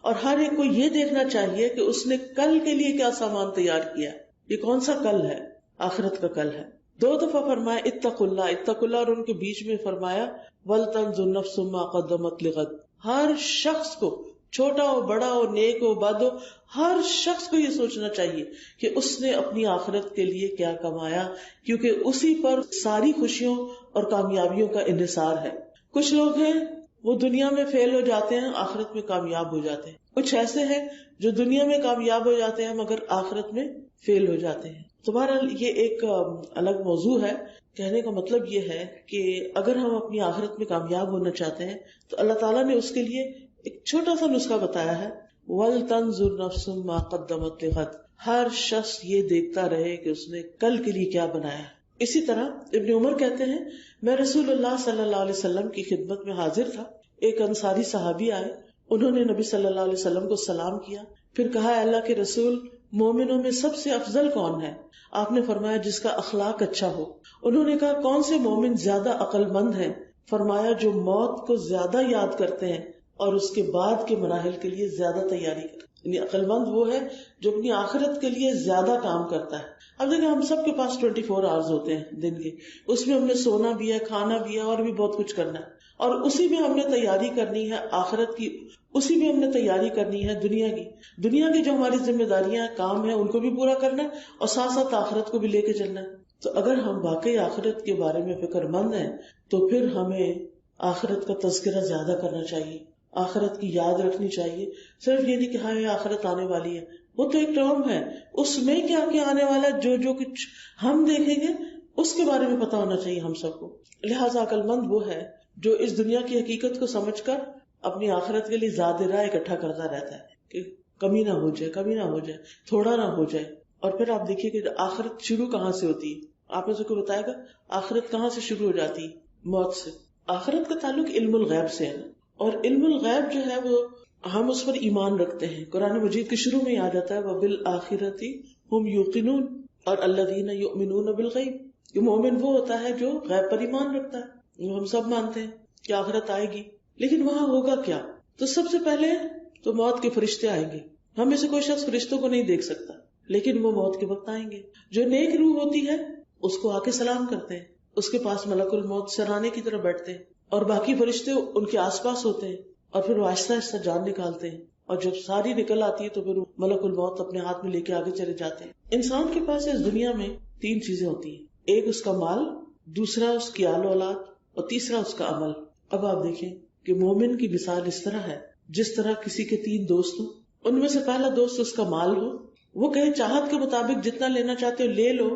اور ہر ایک کو یہ دیکھنا چاہیے کہ اس نے کل کے لیے کیا سامان تیار کیا. یہ کون سا کل ہے؟ آخرت کا کل ہے. 2 دفعہ فرمایا اتقوا اللہ, اتقوا اللہ, اور ان کے بیچ میں فرمایا ولتنظر نفس ما قدمت لغد. ہر شخص کو, چھوٹا ہو بڑا ہو نیک ہو بد ہو, ہر شخص کو یہ سوچنا چاہیے کہ اس نے اپنی آخرت کے لیے کیا کمایا, کیونکہ اسی پر ساری خوشیوں اور کامیابیوں کا انحصار ہے. کچھ لوگ ہیں وہ دنیا میں فیل ہو جاتے ہیں, آخرت میں کامیاب ہو جاتے ہیں. کچھ ایسے ہیں جو دنیا میں کامیاب ہو جاتے ہیں مگر آخرت میں فیل ہو جاتے ہیں. تو بہرحال یہ ایک الگ موضوع ہے. کہنے کا مطلب یہ ہے کہ اگر ہم اپنی آخرت میں کامیاب ہونا چاہتے ہیں تو اللہ تعالیٰ نے اس کے لیے ایک چھوٹا سا نسخہ بتایا ہے, وَلْتَنْظُرْ نَفْسٌ مَا قَدَّمَتْ لِغَدٍ. ہر شخص یہ دیکھتا رہے کہ اس نے کل کے لیے کیا بنایا. اسی طرح ابن عمر کہتے ہیں میں رسول اللہ صلی اللہ علیہ وسلم کی خدمت میں حاضر تھا. ایک انصاری صحابی آئے, انہوں نے نبی صلی اللہ علیہ وسلم کو سلام کیا, پھر کہا اللہ کے رسول مومنوں میں سب سے افضل کون ہے؟ آپ نے فرمایا جس کا اخلاق اچھا ہو. انہوں نے کہا کون سے مومن زیادہ عقل مند ہیں؟ فرمایا جو موت کو زیادہ یاد کرتے ہیں اور اس کے بعد کے مراحل کے لیے زیادہ تیاری کرتے ہیں. یعنی عقل مند وہ ہے جو اپنی آخرت کے لیے زیادہ کام کرتا ہے. اب دیکھیں ہم سب کے پاس 24 آورز ہوتے ہیں دن کے, اس میں ہم نے سونا بھی ہے, کھانا بھی ہے, اور بھی بہت کچھ کرنا ہے, اور اسی میں ہم نے تیاری کرنی ہے آخرت کی, اسی میں ہم نے تیاری کرنی ہے دنیا کی جو ہماری ذمہ داریاں کام ہیں ان کو بھی پورا کرنا ہے, اور ساتھ ساتھ آخرت کو بھی لے کے چلنا ہے. تو اگر ہم واقعی آخرت کے بارے میں فکر مند ہیں تو پھر ہمیں آخرت کا تذکرہ زیادہ کرنا چاہیے, آخرت کی یاد رکھنی چاہیے. صرف یہ نہیں کہ ہاں یہ آخرت آنے والی ہے, وہ تو ایک ٹرم ہے, اس میں کیا کیا آنے والا ہے جو کچھ ہم دیکھیں گے اس کے بارے میں پتا ہونا چاہیے ہم سب کو. لہٰذا عقل مند وہ ہے جو اس دنیا کی حقیقت کو سمجھ کر اپنی آخرت کے لیے زاد راہ اکٹھا کرتا رہتا ہے کہ کمی نہ ہو جائے تھوڑا نہ ہو جائے. اور پھر آپ دیکھیے کہ آخرت شروع کہاں سے ہوتی ہے. آپ نے کو بتائے گا آخرت کہاں سے شروع ہو جاتی ہے؟ موت سے. آخرت کا تعلق علم الغیب سے ہے، اور علم الغیب جو ہے وہ ہم اس پر ایمان رکھتے ہیں. قرآن مجید کے شروع میں آ جاتا ہے وَبِالْآخِرَةِ هُمْ يُوقِنُونَ، اور الَّذِينَ يُؤْمِنُونَ بِالْغَيْبِ. کہ مومن وہ ہوتا ہے جو غیب پر ایمان رکھتا ہے. ہم سب مانتے ہیں کہ آخرت آئے گی، لیکن وہاں ہوگا کیا؟ تو سب سے پہلے تو موت کے فرشتے آئیں گے. ہم میں سے کوئی شخص فرشتوں کو نہیں دیکھ سکتا، لیکن وہ موت کے وقت آئیں گے. جو نیک روح ہوتی ہے اس کو آ کے سلام کرتے ہیں، اس کے پاس ملک الموت سرانے کی طرف بیٹھتے ہیں، اور باقی فرشتے ان کے آس پاس ہوتے ہیں، اور پھر وہ آہستہ آہستہ جان نکالتے ہیں. اور جب ساری نکل آتی ہے تو پھر ملک الموت اپنے ہاتھ میں لے کے آگے چلے جاتے ہیں. انسان کے پاس اس دنیا میں 3 چیزیں ہوتی ہیں، ایک اس کا مال، دوسرا اس کی آل اولاد، اور تیسرا اس کا عمل. اب آپ دیکھیں کہ مومن کی مثال اس طرح ہے جس طرح کسی کے 3 دوست ہوں، ان میں سے پہلا دوست اس کا مال ہو، وہ کہے چاہت کے مطابق جتنا لینا چاہتے ہو لے لو،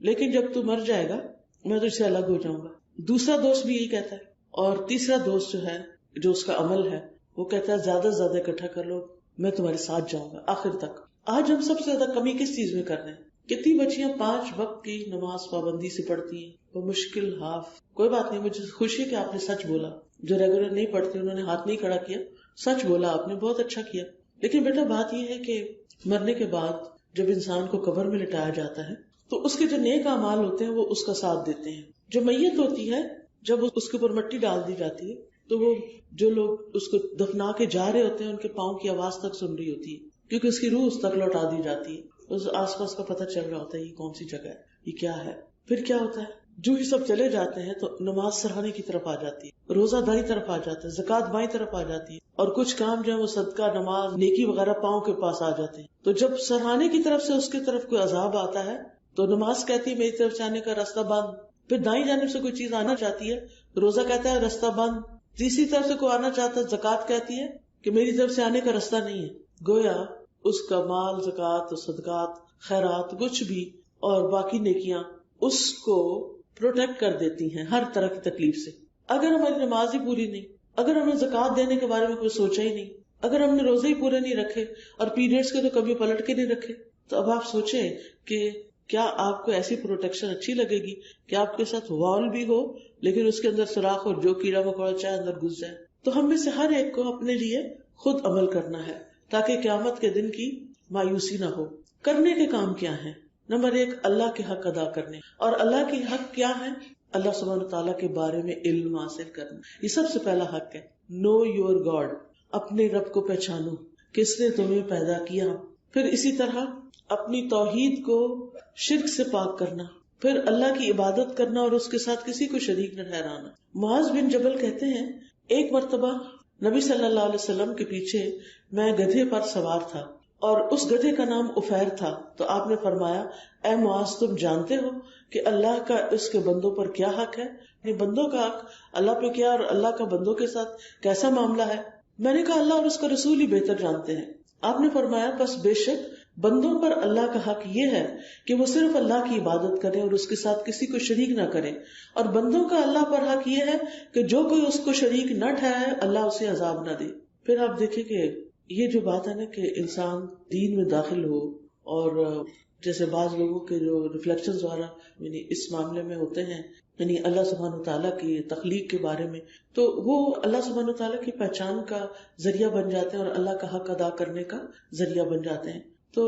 لیکن جب تو مر جائے گا میں تو اس سے الگ ہو جاؤں گا. دوسرا دوست بھی یہی کہتا ہے. اور تیسرا دوست جو ہے، جو اس کا عمل ہے، وہ کہتا ہے زیادہ سے زیادہ اکٹھا کر لو، میں تمہارے ساتھ جاؤں گا آخر تک. آج ہم سب سے زیادہ کمی کس چیز میں کر رہے ہیں؟ کتنی بچیاں 5 وقت کی نماز پابندی سے پڑھتی ہیں، وہ مشکل ہاف. کوئی بات نہیں، مجھے خوشی ہے کہ آپ نے سچ بولا. جو ریگولر نہیں پڑھتے انہوں نے ہاتھ نہیں کھڑا کیا، سچ بولا آپ نے، بہت اچھا کیا. لیکن بیٹا بات یہ ہے کہ مرنے کے بعد جب انسان کو قبر میں لٹایا جاتا ہے تو اس کے جو نیک اعمال ہوتے ہیں وہ اس کا ساتھ دیتے ہیں. جو میت ہوتی ہے جب اس کے اوپر مٹی ڈال دی جاتی ہے تو وہ جو لوگ اس کو دفنا کے جا رہے ہوتے ہیں ان کے پاؤں کی آواز تک سن رہی ہوتی ہے، کیونکہ اس کی روح اس تک لوٹا دی جاتی ہے. اس آس پاس کا پتہ چل رہا ہوتا ہے یہ کون سی جگہ ہے، یہ کیا ہے. پھر کیا ہوتا ہے؟ جو ہی سب چلے جاتے ہیں تو نماز سرانے کی طرف آ جاتی ہے، روزہ داری طرف آ جاتا ہے، زکوٰۃ بائیں طرف آ جاتی ہے، اور کچھ کام جو ہے وہ صدقہ، نماز، نیکی وغیرہ پاؤں کے پاس آ جاتے ہیں. تو جب سرانے کی طرف سے اس کی طرف کوئی عذاب آتا ہے تو نماز کہتی ہے میری طرف سے آنے کا راستہ بند. پھر دائیں جانب سے کوئی چیز آنا چاہتی ہے، روزہ کہتا ہے راستہ بند. تیسری طرف سے کوئی آنا چاہتا ہے، زکوٰۃ کہتی ہے کہ میری طرف سے آنے کا راستہ نہیں ہے. گویا اس کا مال، زکوٰۃ، صدقات، خیرات، کچھ بھی اور باقی نیکیاں اس کو پروٹیکٹ کر دیتی ہیں ہر طرح کی تکلیف سے. اگر ہماری نماز ہی پوری نہیں، اگر ہم نے زکوٰۃ دینے کے بارے میں کوئی سوچا ہی نہیں، اگر ہم نے روزے ہی پورے نہیں رکھے اور پیریڈز کے تو کبھی پلٹ کے نہیں رکھے، تو اب آپ سوچیں کہ کیا آپ کو ایسی پروٹیکشن اچھی لگے گی کہ آپ کے ساتھ وال بھی ہو لیکن اس کے اندر سوراخ اور جو کیڑا مکوڑا چاہے اندر گھس جائے. تو ہم میں سے ہر ایک کو اپنے لیے خود عمل کرنا ہے تاکہ قیامت کے دن کی مایوسی نہ ہو. کرنے کے کام کیا ہیں؟ نمبر 1 اللہ کے حق ادا کرنے. اور اللہ کے حق کیا ہے؟ اللہ سبحانہ وتعالیٰ کے بارے میں علم حاصل کرنا. یہ سب سے پہلا حق ہے. نو یور گاڈ، اپنے رب کو پہچانو، کس نے تمہیں پیدا کیا. پھر اسی طرح اپنی توحید کو شرک سے پاک کرنا، پھر اللہ کی عبادت کرنا اور اس کے ساتھ کسی کو شریک نہ ٹھہرانا. معاذ بن جبل کہتے ہیں ایک مرتبہ نبی صلی اللہ علیہ وسلم کے پیچھے میں گدھے پر سوار تھا اور اس گدھے کا نام عفیر تھا. تو آپ نے فرمایا اے معاذ تم جانتے ہو کہ اللہ کا اس کے بندوں پر کیا حق ہے؟ یعنی بندوں کا حق اللہ پہ کیا اور اللہ کا بندوں کے ساتھ کیسا معاملہ ہے؟ میں نے کہا اللہ اور اس کا رسول ہی بہتر جانتے ہیں. آپ نے فرمایا بس بے شک بندوں پر اللہ کا حق یہ ہے کہ وہ صرف اللہ کی عبادت کریں اور اس کے ساتھ کسی کو شریک نہ کریں، اور بندوں کا اللہ پر حق یہ ہے کہ جو کوئی اس کو شریک نہ ٹھہرائے اللہ اسے عذاب نہ دے. پھر آپ دیکھیں کہ یہ جو بات ہے نا کہ انسان دین میں داخل ہو، اور جیسے بعض لوگوں کے جو ریفلیکشنز وغیرہ یعنی اس معاملے میں ہوتے ہیں، یعنی اللہ سبحانہ وتعالیٰ کی تخلیق کے بارے میں، تو وہ اللہ سبحانہ وتعالیٰ کی پہچان کا ذریعہ بن جاتے ہیں اور اللہ کا حق ادا کرنے کا ذریعہ بن جاتے ہیں. تو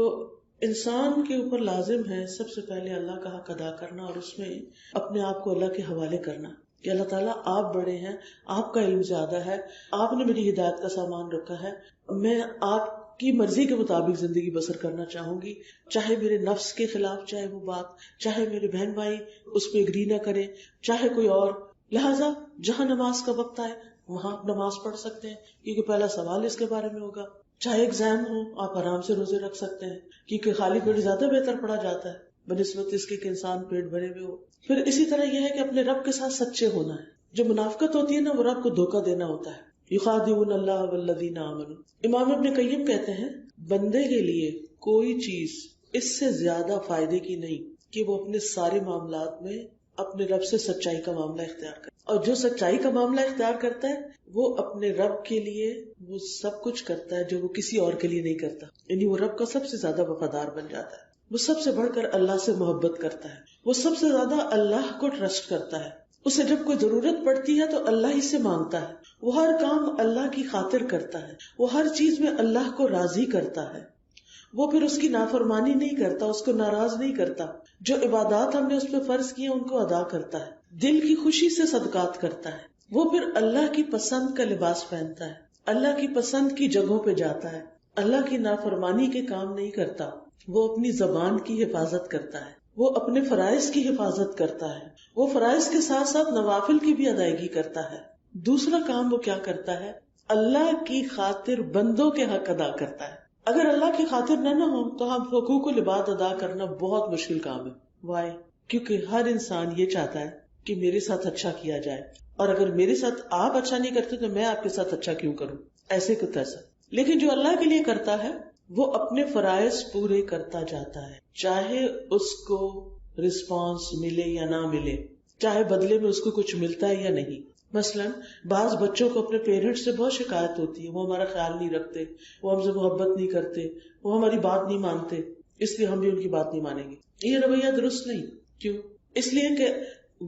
انسان کے اوپر لازم ہے سب سے پہلے اللہ کا حق ادا کرنا اور اس میں اپنے آپ کو اللہ کے حوالے کرنا کہ اللہ تعالیٰ آپ بڑے ہیں، آپ کا علم زیادہ ہے، آپ نے میری ہدایت کا سامان رکھا ہے، میں آپ کی مرضی کے مطابق زندگی بسر کرنا چاہوں گی، چاہے میرے نفس کے خلاف چاہے وہ بات، چاہے میرے بہن بھائی اس پہ اگری نہ کرے، چاہے کوئی اور. لہٰذا جہاں نماز کا وقت آئے وہاں آپ نماز پڑھ سکتے ہیں کیونکہ پہلا سوال اس کے بارے میں ہوگا. چاہے ایگزام ہو آپ آرام سے روزے رکھ سکتے ہیں کیونکہ خالی پیٹ زیادہ بہتر پڑھا جاتا ہے بنسبت اس کے کہ انسان پیٹ بھرے ہوئے ہو. پھر اسی طرح یہ ہے کہ اپنے رب کے ساتھ سچے ہونا ہے. جو منافقت ہوتی ہے نا وہ رب کو دھوکہ دینا ہوتا ہے. یخادعون اللہ والذین آمنوا. امام ابن قیم کہتے ہیں بندے کے لیے کوئی چیز اس سے زیادہ فائدے کی نہیں کہ وہ اپنے سارے معاملات میں اپنے رب سے سچائی کا معاملہ اختیار کرتا ہے، اور جو سچائی کا معاملہ اختیار کرتا ہے وہ اپنے رب کے لیے وہ سب کچھ کرتا ہے جو وہ کسی اور کے لیے نہیں کرتا، یعنی وہ رب کا سب سے زیادہ وفادار بن جاتا ہے، وہ سب سے بڑھ کر اللہ سے محبت کرتا ہے، وہ سب سے زیادہ اللہ کو ٹرسٹ کرتا ہے، اسے جب کوئی ضرورت پڑتی ہے تو اللہ ہی سے مانگتا ہے، وہ ہر کام اللہ کی خاطر کرتا ہے، وہ ہر چیز میں اللہ کو راضی کرتا ہے، وہ پھر اس کی نافرمانی نہیں کرتا، اس کو ناراض نہیں کرتا، جو عبادات ہم نے اس پہ فرض کی ہیں ان کو ادا کرتا ہے، دل کی خوشی سے صدقات کرتا ہے، وہ پھر اللہ کی پسند کا لباس پہنتا ہے، اللہ کی پسند کی جگہوں پہ جاتا ہے، اللہ کی نافرمانی کے کام نہیں کرتا، وہ اپنی زبان کی حفاظت کرتا ہے، وہ اپنے فرائض کی حفاظت کرتا ہے، وہ فرائض کے ساتھ ساتھ نوافل کی بھی ادائیگی کرتا ہے۔ دوسرا کام وہ کیا کرتا ہے؟ اللہ کی خاطر بندوں کے حق ادا کرتا ہے۔ اگر اللہ کی خاطر نہ ہو تو ہم حقوق العباد ادا کرنا بہت مشکل کام ہے۔ وائی؟ کیونکہ ہر انسان یہ چاہتا ہے کہ میرے ساتھ اچھا کیا جائے، اور اگر میرے ساتھ آپ اچھا نہیں کرتے تو میں آپ کے ساتھ اچھا کیوں کروں، ایسے کو تیسا۔ لیکن جو اللہ کے لیے کرتا ہے وہ اپنے فرائض پورے کرتا جاتا ہے، چاہے اس کو رسپانس ملے یا نہ ملے، چاہے بدلے میں اس کو کچھ ملتا ہے یا نہیں۔ مثلاً بعض بچوں کو اپنے پیرنٹس سے بہت شکایت ہوتی ہے، وہ ہمارا خیال نہیں رکھتے، وہ ہم سے محبت نہیں کرتے، وہ ہماری بات نہیں مانتے، اس لیے ہم بھی ان کی بات نہیں مانیں گے۔ یہ رویہ درست نہیں۔ کیوں؟ اس لیے کہ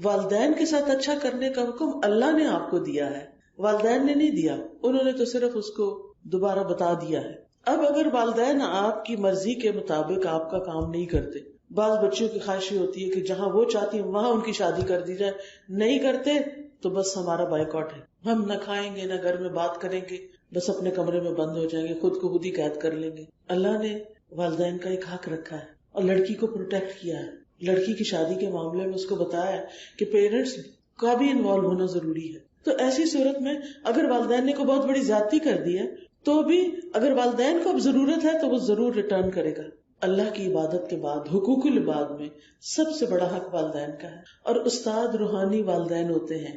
والدین کے ساتھ اچھا کرنے کا حکم اللہ نے آپ کو دیا ہے، والدین نے نہیں دیا، انہوں نے تو صرف اس کو دوبارہ بتا دیا ہے۔ اب اگر والدین آپ کی مرضی کے مطابق آپ کا کام نہیں کرتے، بعض بچوں کی خواہش ہوتی ہے کہ جہاں وہ چاہتی ہیں وہاں ان کی شادی کر دی جائے، نہیں کرتے تو بس ہمارا بائیکاٹ ہے، ہم نہ کھائیں گے نہ گھر میں بات کریں گے، بس اپنے کمرے میں بند ہو جائیں گے، خود کو خود ہی قید کر لیں گے۔ اللہ نے والدین کا ایک حق رکھا ہے اور لڑکی کو پروٹیکٹ کیا ہے، لڑکی کی شادی کے معاملے میں اس کو بتایا ہے کہ پیرنٹس کا بھی انوالو ہونا ضروری ہے۔ تو ایسی صورت میں اگر والدین نے کوئی بہت بڑی زیادتی کر دی ہے تو بھی اگر والدین کو اب ضرورت ہے تو وہ ضرور ریٹرن کرے گا۔ اللہ کی عبادت کے بعد حقوق العباد میں سب سے بڑا حق والدین کا ہے، اور استاد روحانی والدین ہوتے ہیں،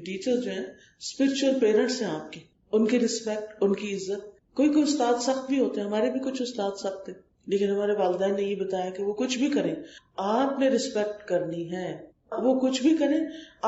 ٹیچر جو ہیں اسپرچل پیرنٹس ہیں آپ کے، ان کی رسپیکٹ، ان کی عزت۔ کوئی استاد سخت بھی ہوتے ہیں، ہمارے بھی کچھ استاد سخت ہیں، لیکن ہمارے والدین نے یہ بتایا کہ وہ کچھ بھی کریں آپ نے رسپیکٹ کرنی ہے، وہ کچھ بھی کریں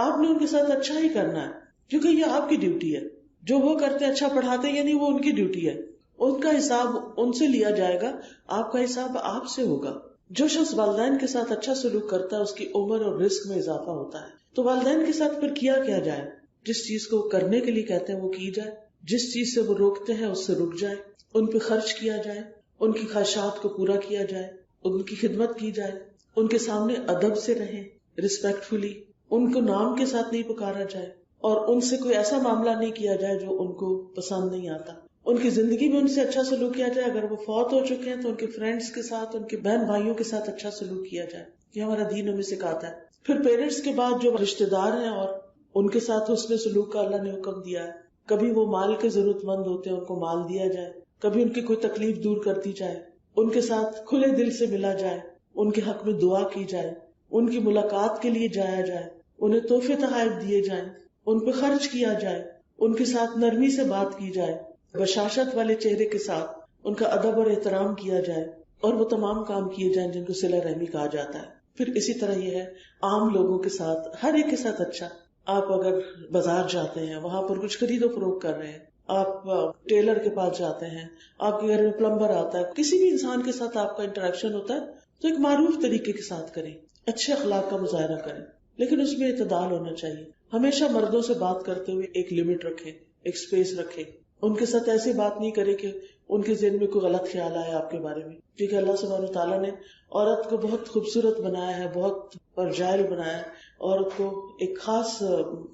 آپ نے ان کے ساتھ اچھا ہی کرنا ہے، کیونکہ یہ آپ کی ڈیوٹی ہے۔ جو وہ کرتے اچھا پڑھاتے یعنی وہ ان کی ڈیوٹی ہے، ان کا حساب ان سے لیا جائے گا، آپ کا حساب آپ سے ہوگا۔ جو شخص والدین کے ساتھ اچھا سلوک کرتا ہے اس کی عمر اور رزق میں اضافہ ہوتا ہے۔ تو والدین کے ساتھ پھر کیا جائے؟ جس چیز کو کرنے کے لیے کہتے ہیں وہ کی جائے، جس چیز سے وہ روکتے ہیں اس سے رک جائے، ان پہ خرچ کیا جائے، ان کی خواہشات کو پورا کیا جائے، ان کی خدمت کی جائے، ان کے سامنے ادب سے رہیں، ریسپیکٹفلی، ان کو نام کے ساتھ نہیں پکارا جائے، اور ان سے کوئی ایسا معاملہ نہیں کیا جائے جو ان کو پسند نہیں آتا۔ ان کی زندگی میں ان سے اچھا سلوک کیا جائے، اگر وہ فوت ہو چکے ہیں تو ان کے فرینڈس کے ساتھ، ان کے بہن بھائیوں کے ساتھ اچھا سلوک کیا جائے، یہ ہمارا دین ہمیں سکھاتا ہے۔ پھر پیرنٹس کے بعد جو رشتے دار ہیں اور ان کے ساتھ حسن سلوک کا اللہ نے حکم دیا ہے، کبھی وہ مال کے ضرورت مند ہوتے ہیں ان کو مال دیا جائے، کبھی ان کی کوئی تکلیف دور کر دی جائے، ان کے ساتھ کھلے دل سے ملا جائے، ان کے حق میں دعا کی جائے، ان کی ملاقات کے لیے جایا جائے، انہیں تحفے تحائف دیے جائیں، ان پہ خرچ کیا جائے، ان کے ساتھ نرمی سے بات کی جائے، بشاشت والے چہرے کے ساتھ ان کا ادب اور احترام کیا جائے، اور وہ تمام کام کیے جائیں جن کو صلہ رحمی کہا جاتا ہے۔ پھر اسی طرح یہ ہے عام لوگوں کے ساتھ، ہر ایک کے ساتھ اچھا۔ آپ اگر بازار جاتے ہیں وہاں پر کچھ خرید و فروخت کر رہے ہیں، آپ ٹیلر کے پاس جاتے ہیں، آپ کے گھر میں پلمبر آتا ہے، کسی بھی انسان کے ساتھ آپ کا انٹریکشن ہوتا ہے تو ایک معروف طریقے کے ساتھ کریں، اچھے اخلاق کا مظاہرہ کریں، لیکن اس میں اعتدال ہونا چاہیے۔ ہمیشہ مردوں سے بات کرتے ہوئے ایک لمٹ رکھیں، ایک سپیس رکھیں، ان کے ساتھ ایسی بات نہیں کرے کہ ان کے ذہن میں کوئی غلط خیال آئے آپ کے بارے میں، کیونکہ اللہ سبحانہ تعالیٰ نے عورت کو بہت خوبصورت بنایا ہے، بہت فرجائل بنایا ہے، عورت کو ایک خاص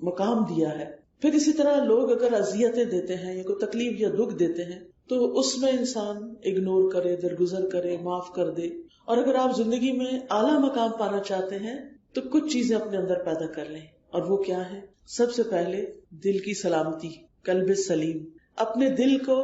مقام دیا ہے۔ پھر اسی طرح لوگ اگر اذیتیں دیتے ہیں یا کوئی تکلیف یا دکھ دیتے ہیں تو اس میں انسان اگنور کرے، درگزر کرے، معاف کر دے۔ اور اگر آپ زندگی میں اعلیٰ مقام پانا چاہتے ہیں تو کچھ چیزیں اپنے اندر پیدا کر لیں، اور وہ کیا ہے؟ سب سے پہلے دل کی سلامتی، قلب سلیم، اپنے دل کو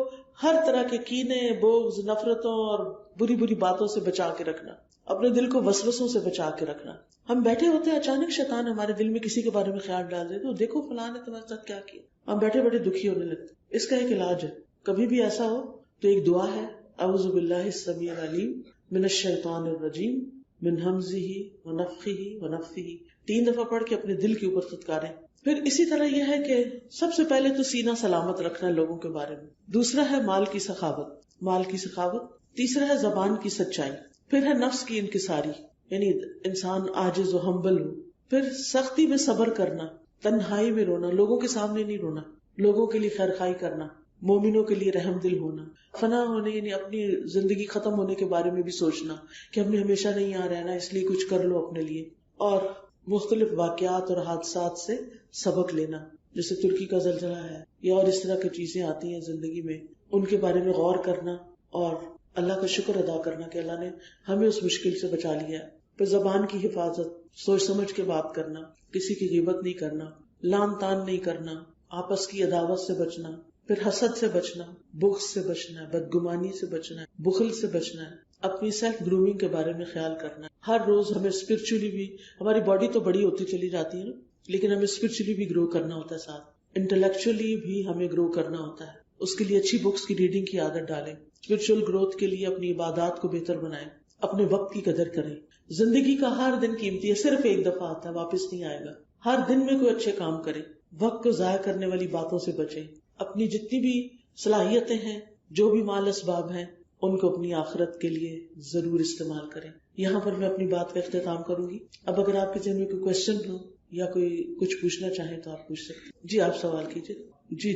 ہر طرح کے کینے، بغض، نفرتوں اور بری بری باتوں سے بچا کے رکھنا، اپنے دل کو وسوسوں سے بچا کے رکھنا۔ ہم بیٹھے ہوتے ہیں، اچانک شیطان ہمارے دل میں کسی کے بارے میں خیال ڈال دیتے، دیکھو فلاں نے تمہارے ساتھ کیا کیا، ہم بیٹھے بیٹھے دکھی ہونے لگتے۔ اس کا ایک علاج ہے، کبھی بھی ایسا ہو تو ایک دعا ہے، اعوذ باللہ السمیع العلیم من الشیطان الرجیم من ہمزہ ونفخہ ونفثہ، 3 دفعہ پڑھ کے اپنے دل کے اوپر پھٹکاریں. پھر اسی طرح یہ ہے کہ سب سے پہلے تو سینہ سلامت رکھنا ہے لوگوں کے بارے میں. دوسرا ہے مال کی سخاوت. تیسرا ہے زبان کی سچائی. پھر ہے نفس کی انکساری، یعنی انسان عاجز و ہمبل ہو. پھر سختی میں صبر کرنا، تنہائی میں رونا، لوگوں کے سامنے نہیں رونا، لوگوں کے لیے خیرخواہی کرنا، مومنوں کے لیے رحم دل ہونا. فنا ہونے یعنی اپنی زندگی ختم ہونے کے بارے میں بھی سوچنا کہ ہم نے ہمیشہ نہیں یہاں رہنا، اس لیے کچھ کر لو اپنے لیے. اور مختلف واقعات اور حادثات سے سبق لینا، جیسے ترکی کا زلزلہ ہے یا اور اس طرح کی چیزیں آتی ہیں زندگی میں، ان کے بارے میں غور کرنا اور اللہ کا شکر ادا کرنا کہ اللہ نے ہمیں اس مشکل سے بچا لیا. پھر زبان کی حفاظت، سوچ سمجھ کے بات کرنا، کسی کی غیبت نہیں کرنا، لان تان نہیں کرنا، آپس کی عداوت سے بچنا. پھر حسد سے بچنا، بغض سے بچنا ہے، بدگمانی سے بچنا ہے، بخل سے بچنا ہے. اپنی سیلف گرومنگ کے بارے میں خیال کرنا ہے. ہر روز ہمیں اسپرچولی بھی، ہماری باڈی تو بڑی ہوتی چلی جاتی ہے نا، لیکن ہمیں اسپرچولی بھی گرو کرنا ہوتا ہے، ساتھ انٹلیکچولی بھی ہمیں گرو کرنا ہوتا ہے. اس کے لیے اچھی بکس کی ریڈنگ کی عادت ڈالیں. اسپرچل گروتھ کے لیے اپنی عبادات کو بہتر بنائیں. اپنے وقت کی قدر کریں. زندگی کا ہر دن قیمتی ہے، صرف ایک دفعہ آتا ہے، واپس نہیں آئے گا. ہر دن میں کوئی اچھے کام کریں. وقت کو ضائع کرنے والی باتوں سے بچیں. اپنی جتنی بھی صلاحیتیں ہیں، جو بھی مال اسباب ہیں، ان کو اپنی آخرت کے لیے ضرور استعمال کریں. یہاں پر میں اپنی بات کا اختتام کروں گی. اب اگر آپ کے ذہن میں کوئی کوشچن ہو یا کوئی کچھ پوچھنا چاہیں تو آپ پوچھ سکتے ہیں. جی آپ سوال کیجیے. جی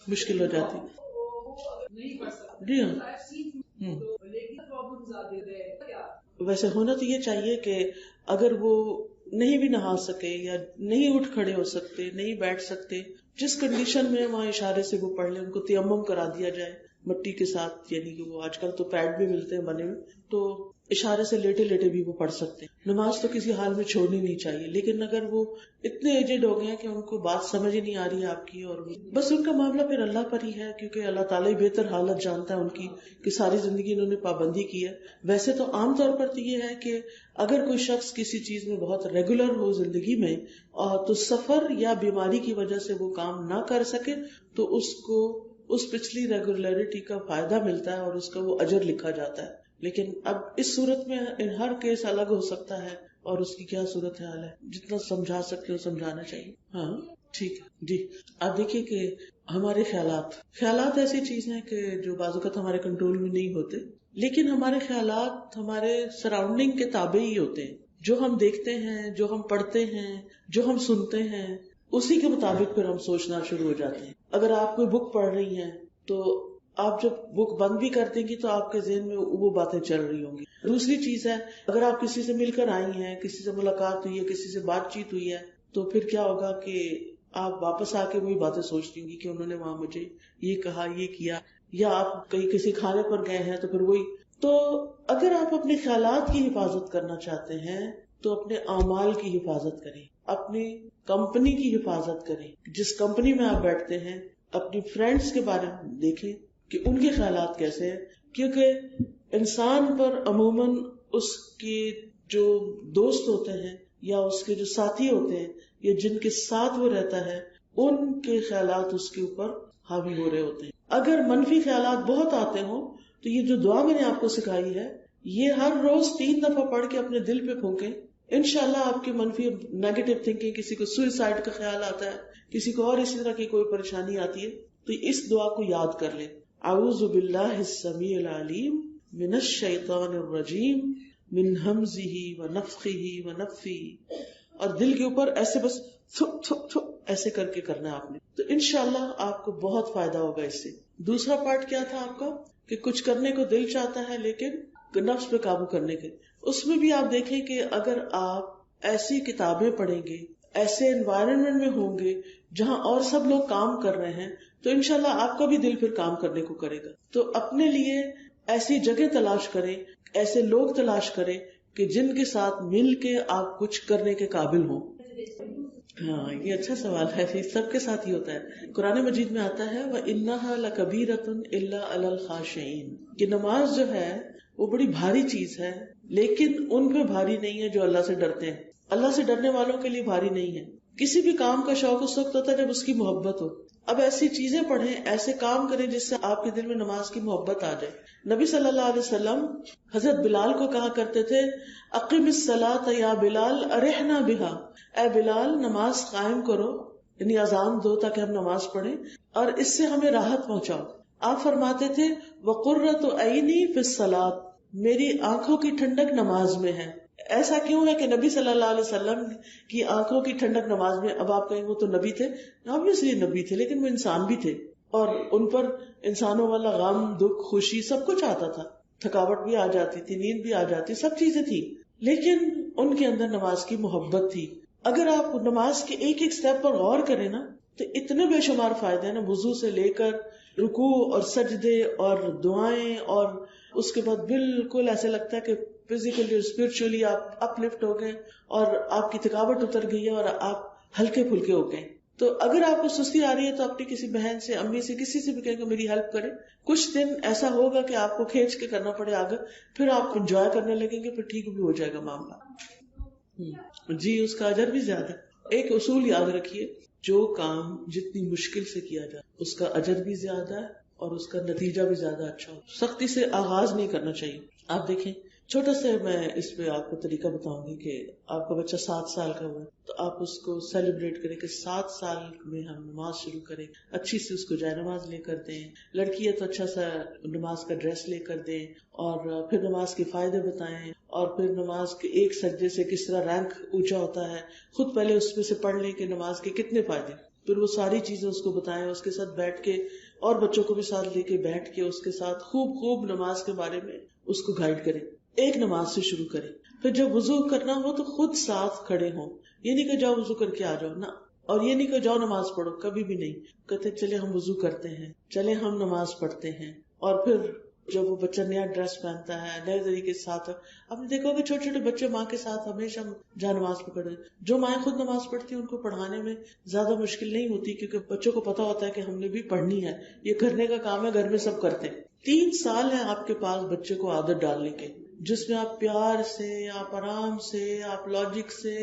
مشکل ہو جاتی. جی ہاں، ویسے ہونا تو یہ چاہیے کہ اگر وہ نہیں بھی نہا سکے یا نہیں اٹھ کھڑے ہو سکتے، نہیں بیٹھ سکتے، جس کنڈیشن میں وہاں اشارے سے وہ پڑھ لیں، ان کو تیمم کرا دیا جائے مٹی کے ساتھ. یعنی کہ وہ آج کل تو پیڈ بھی ملتے ہیں بنے ہوئے، تو اشارے سے لیٹے لیٹے بھی وہ پڑھ سکتے ہیں. نماز تو کسی حال میں چھوڑنی نہیں چاہیے. لیکن اگر وہ اتنے ایجڈ ہو گئے ہیں کہ ان کو بات سمجھ ہی نہیں آ رہی ہے آپ کی، اور بس ان کا معاملہ پھر اللہ پر ہی ہے، کیونکہ اللہ تعالیٰ ہی بہتر حالت جانتا ہے ان کی کہ ساری زندگی انہوں نے پابندی کی ہے. ویسے تو عام طور پر تو یہ ہے کہ اگر کوئی شخص کسی چیز میں بہت ریگولر ہو زندگی میں، تو سفر یا بیماری کی وجہ سے وہ کام نہ کر سکے تو اس کو اس پچھلی ریگولیرٹی کا فائدہ ملتا ہے اور اس کا وہ اجر لکھا جاتا ہے. لیکن اب اس صورت میں ہر کیس الگ ہو سکتا ہے اور اس کی کیا صورت حال ہے، جتنا سمجھا سکتے ہو سمجھانا چاہیے. ہاں ٹھیک ہے جی. آپ دیکھیے کہ ہمارے خیالات ایسی چیز ہیں کہ جو بعض اوقات ہمارے کنٹرول میں نہیں ہوتے، لیکن ہمارے خیالات ہمارے سراؤنڈنگ کے تابع ہی ہوتے ہیں. جو ہم دیکھتے ہیں، جو ہم پڑھتے ہیں، جو ہم سنتے ہیں، اسی کے مطابق پھر ہم سوچنا شروع ہو جاتے ہیں. اگر آپ کوئی بک پڑھ رہی ہیں تو آپ جب بک بند بھی کر دیں گی تو آپ کے ذہن میں وہ باتیں چل رہی ہوں گی. دوسری چیز ہے، اگر آپ کسی سے مل کر آئی ہیں، کسی سے ملاقات ہوئی ہے، کسی سے بات چیت ہوئی ہے، تو پھر کیا ہوگا کہ آپ واپس آ کے وہی باتیں سوچتی ہوں گی کہ انہوں نے وہاں مجھے یہ کہا، یہ کیا. یا آپ کہیں کسی کھانے پر گئے ہیں تو پھر وہی. تو اگر آپ اپنے خیالات کی حفاظت کرنا چاہتے ہیں تو اپنے اعمال کی حفاظت کریں، اپنی کمپنی کی حفاظت کریں. جس کمپنی میں آپ بیٹھتے ہیں، اپنی فرینڈز کے بارے میں دیکھیں کہ ان کے خیالات کیسے ہیں، کیونکہ انسان پر عموماً اس کے جو دوست ہوتے ہیں یا اس کے جو ساتھی ہوتے ہیں یا جن کے ساتھ وہ رہتا ہے، ان کے خیالات اس کے اوپر حاوی ہو رہے ہوتے ہیں. اگر منفی خیالات بہت آتے ہوں تو یہ جو دعا میں نے آپ کو سکھائی ہے، یہ ہر روز 3 دفعہ پڑھ کے اپنے دل پہ پھونکیں. انشاءاللہ آپ کی منفی نیگیٹو تھنکنگ، کسی کو سوئسائڈ کا خیال آتا ہے، کسی کو اور اسی طرح کی کوئی پریشانی آتی ہے، تو اس دعا کو یاد کر لیں. اعوذ باللہ السمیع العلیم من الشیطان الرجیم من ہمزہ ونفخہ ونفثہ، اور دل کے اوپر ایسے بس تھو تھو تھو ایسے کر کے کرنا ہے آپ نے. تو انشاءاللہ آپ کو بہت فائدہ ہوگا اس سے. دوسرا پارٹ کیا تھا آپ کا کہ کچھ کرنے کو دل چاہتا ہے لیکن نفس پہ قابو کرنے کے، اس میں بھی آپ دیکھیں کہ اگر آپ ایسی کتابیں پڑھیں گے، ایسے انوائرمنٹ میں ہوں گے جہاں اور سب لوگ کام کر رہے ہیں، تو انشاءاللہ آپ کا بھی دل پھر کام کرنے کو کرے گا. تو اپنے لیے ایسی جگہ تلاش کریں، ایسے لوگ تلاش کریں کہ جن کے ساتھ مل کے آپ کچھ کرنے کے قابل ہوں. ہاں یہ اچھا سوال ہے، یہ سب کے ساتھ ہی ہوتا ہے. قرآن مجید میں آتا ہے وَإِنَّهَا لَكَبِيرَةٌ إِلَّا عَلَى الْخَاشِعِينَ، کہ نماز جو ہے وہ بڑی بھاری چیز ہے، لیکن ان پہ بھاری نہیں ہے جو اللہ سے ڈرتے ہیں. اللہ سے ڈرنے والوں کے لیے بھاری نہیں ہے، کسی بھی کام کا شوق اس وقت ہوتا ہے جب اس کی محبت ہو. اب ایسی چیزیں پڑھیں، ایسے کام کریں جس سے آپ کے دل میں نماز کی محبت آ جائے. نبی صلی اللہ علیہ وسلم حضرت بلال کو کہا کرتے تھے اقم الصلاۃ یا بلال ارحنا بہا، اے بلال نماز قائم کرو، یعنی اذان دو تاکہ ہم نماز پڑھیں اور اس سے ہمیں راحت پہنچاؤ. آپ فرماتے تھے وقرۃ عینی فی الصلاۃ، میری آنکھوں کی ٹھنڈک نماز میں ہے. ایسا کیوں ہے کہ نبی صلی اللہ علیہ وسلم کی آنکھوں کی ٹھنڈک نماز میں؟ اب آپ کہیں وہ تو نبی تھے، obviously نبی تھے، لیکن وہ انسان بھی تھے اور ان پر انسانوں والا غم دکھ خوشی سب کچھ آتا تھا، تھکاوٹ بھی آ جاتی تھی، نیند بھی آ جاتی، سب چیزیں تھی، لیکن ان کے اندر نماز کی محبت تھی. اگر آپ نماز کے ایک ایک سٹیپ پر غور کریں نا تو اتنے بے شمار فائدے ہیں نا، وضو سے لے کر رکوع اور سجدے اور دعائیں، اور اس کے بعد بالکل ایسے لگتا ہے کہ فزیکلی اور اسپرچولی آپ اپ لفٹ ہو گئے اور آپ کی تھکاوٹ اتر گئی ہے اور آپ ہلکے پھلکے ہو گئے. تو اگر آپ کو سستی آ رہی ہے تو اپنی کسی بہن سے، امی سے، کسی سے بھی کہیں کہ میری ہیلپ کرے. کچھ دن ایسا ہوگا کہ آپ کو کھینچ کے کرنا پڑے آگے، پھر آپ انجوائے کرنے لگیں گے، پھر ٹھیک بھی ہو جائے گا معاملہ. جی اس کا اجر بھی زیادہ. ایک اصول یاد رکھیے، جو کام جتنی مشکل سے کیا جائے اس کا اجر بھی زیادہ ہے اور اس کا نتیجہ بھی زیادہ اچھا ہو. سختی سے آغاز نہیں کرنا چاہیے. آپ دیکھیں چھوٹا سا میں اس پہ آپ کو طریقہ بتاؤں گی کہ آپ کا بچہ 7 سال کا ہوا تو آپ اس کو سیلیبریٹ کریں کہ 7 سال میں ہم نماز شروع کریں، اچھی سے اس کو جائے نماز لے کر دیں. لڑکی ہے تو اچھا سا نماز کا ڈریس لے کر دیں اور پھر نماز کے فائدے بتائیں اور پھر نماز کے ایک سجدے سے کس طرح رینک اونچا ہوتا ہے خود پہلے اس میں سے پڑھ لیں کہ نماز کے کتنے فائدے، پھر وہ ساری چیزیں اس کو بتائیں. اس کے ساتھ بیٹھ کے اور بچوں کو بھی ساتھ لے کے بیٹھ کے اس کے ساتھ خوب نماز کے بارے میں اس کو گائیڈ کریں. ایک نماز سے شروع کریں. پھر جب وضو کرنا ہو تو خود ساتھ کھڑے ہوں، یہ نہیں کہ جاؤ وضو کر کے آ جاؤ نا، اور یہ نہیں کہ جاؤ نماز پڑھو، کبھی بھی نہیں. کہتے چلے ہم وضو کرتے ہیں، چلے ہم نماز پڑھتے ہیں. اور پھر جب وہ بچہ نیا ڈریس پہنتا ہے نئے طریقے کے ساتھ، آپ نے دیکھا کہ چھوٹے چھوٹے بچے ماں کے ساتھ ہمیشہ جہاں نماز پکڑے. جو مائیں خود نماز پڑھتی ہیں ان کو پڑھانے میں زیادہ مشکل نہیں ہوتی کیونکہ بچوں کو پتا ہوتا ہے کہ ہم نے بھی پڑھنی ہے، یہ کرنے کا کام ہے، گھر میں سب کرتے ہیں. 3 سال ہے آپ کے پاس بچے کو عادت ڈالنے کے، جس میں آپ پیار سے، آپ آرام سے، آپ لاجک سے،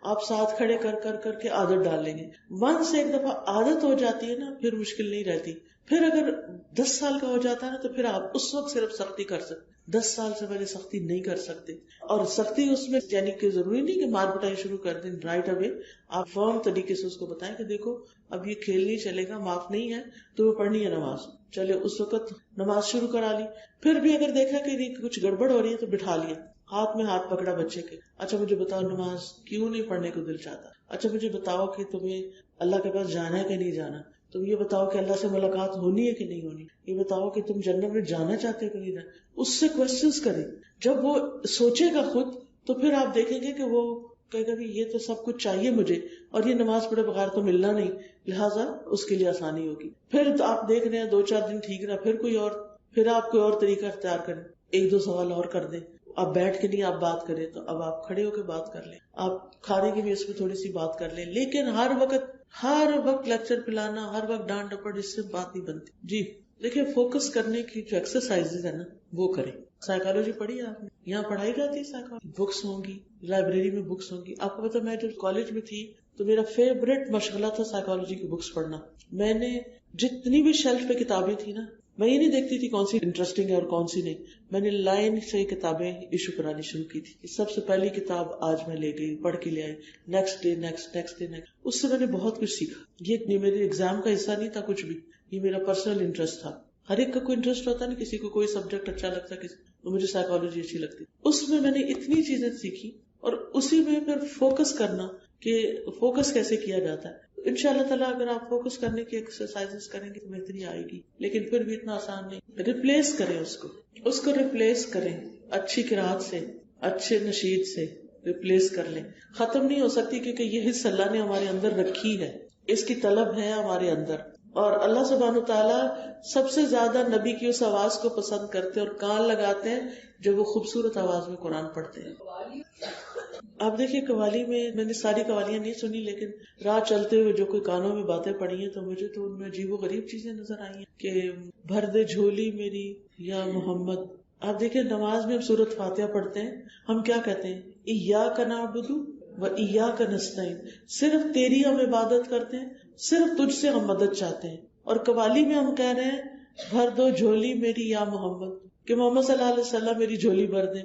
آپ ساتھ کھڑے کر کے عادت ڈال لیں گے. 1 سے ایک دفعہ عادت ہو جاتی ہے نا پھر مشکل نہیں رہتی. پھر اگر 10 سال کا ہو جاتا ہے نا تو پھر آپ اس وقت صرف سختی کر سکتے، 10 سال سے پہلے سختی نہیں کر سکتے. اور سختی اس میں یعنی کہ ضروری نہیں کہ مار پٹائی شروع کر دیں رائٹ اوے. آپ فرم طریقے سے اس کو بتائیں کہ دیکھو اب یہ کھیل نہیں چلے گا، معاف نہیں ہے، تو وہ پڑھنی ہے نماز. چلے اس وقت نماز شروع کرا لی. پھر بھی اگر دیکھا کہ کچھ گڑبڑ ہو رہی ہے تو بٹھا لیا، ہاتھ میں ہاتھ پکڑا بچے کے. اچھا مجھے بتاؤ نماز کیوں نہیں پڑھنے کو دل چاہتا؟ اچھا مجھے بتاؤ کہ تمہیں اللہ کے پاس جانا ہے کہ نہیں جانا؟ تم یہ بتاؤ کہ اللہ سے ملاقات ہونی ہے کہ نہیں ہونی؟ یہ بتاؤ کہ تم جنت میں جانا چاہتے ہو کہ نہیں جانا؟ اس سے کوشچنز کریں. جب وہ سوچے گا خود تو پھر آپ دیکھیں گے کہ وہ کہے گا بھی یہ تو سب کچھ چاہیے مجھے اور یہ نماز پڑھے بغیر تو ملنا نہیں، لہٰذا اس کے لیے آسانی ہوگی. پھر آپ دیکھ رہے ہیں 2-4 دن ٹھیک رہا، پھر آپ کوئی اور طریقہ اختیار کریں، 1-2 سوال اور کر دیں. آپ بیٹھ کے نہیں آپ بات کریں تو اب آپ کھڑے ہو کے بات کر لیں. آپ کھانے کی بھی اس میں تھوڑی سی بات کر لیں، لیکن ہر وقت لیکچر پلانا، ہر وقت ڈانٹ ڈپٹ، اس سے بات نہیں بنتی. جی دیکھیں فوکس کرنے کی جو ایکسرسائز ہے نا وہ کریں. سائیکالوجی پڑھی ہے آپ نے؟ یہاں پڑھائی جاتی ہے سائیکالوجی، بکس ہوں گی، لائبریری میں بکس ہوں گی. آپ کو پتا میں جب کالج میں تھی تو میرا فیوریٹ مشغلہ تھا سائیکالوجی کی بکس پڑھنا. میں نے جتنی بھی شیلف پہ کتابیں تھی نا، میں یہ نہیں دیکھتی تھی کون سی انٹرسٹنگ ہے اور کون سی نہیں، میں نے لائن سے کتابیں ایشو کرانی شروع کی تھی. سب سے پہلی کتاب آج میں لے گئی، پڑھ کے لے آئی، نیکسٹ ڈے. اس سے میں نے بہت کچھ سیکھا. یہ میرے ایگزام کا حصہ نہیں تھا کچھ بھی، یہ میرا پرسنل انٹرسٹ تھا. ہر ایک کا کوئی انٹرسٹ ہوتا ہے نا، کسی کو کوئی سبجیکٹ اچھا لگتا ہے، مجھے سائیکالوجی اچھی لگتی. اس میں نے اتنی چیزیں سیکھی اور اسی میں پھر فوکس کرنا کہ فوکس کیسے کیا جاتا ہے. ان شاء اللہ تعالیٰ اگر آپ فوکس کرنے کی ایکسرسائز کریں گے تو بہتری آئے گی، لیکن پھر بھی اتنا آسان نہیں. ریپلیس کریں اس کو ریپلیس کریں اچھی قرات سے، اچھے نشید سے ریپلیس کر لیں. ختم نہیں ہو سکتی کیونکہ یہ حصہ اللہ نے ہمارے اندر رکھی ہے، اس کی طلب ہے ہمارے اندر. اور اللہ سبحانہ تعالیٰ سب سے زیادہ نبی کی اس آواز کو پسند کرتے اور کان لگاتے ہیں جب وہ خوبصورت آواز میں قرآن پڑھتے ہیں. آپ دیکھیے قوالی میں نے ساری قوالیاں نہیں سنی، لیکن راہ چلتے ہوئے جو کوئی کانوں میں باتیں پڑھی ہیں تو مجھے تو ان میں عجیب و غریب چیزیں نظر آئی ہیں کہ بھر دے جھولی میری یا محمد. آپ دیکھیں نماز میں ہم سورۃ فاتحہ پڑھتے ہیں، ہم کیا کہتے ہیں؟ ایاک نعبد وَإِيَّاكَ نَسْتَعِينُ، صرف تیری ہم عبادت کرتے ہیں، صرف تجھ سے ہم مدد چاہتے ہیں. اور قوالی میں ہم کہہ رہے ہیں بھر دو جھولی میری یا محمد، کہ محمد صلی اللہ علیہ وسلم میری جھولی بھر دیں.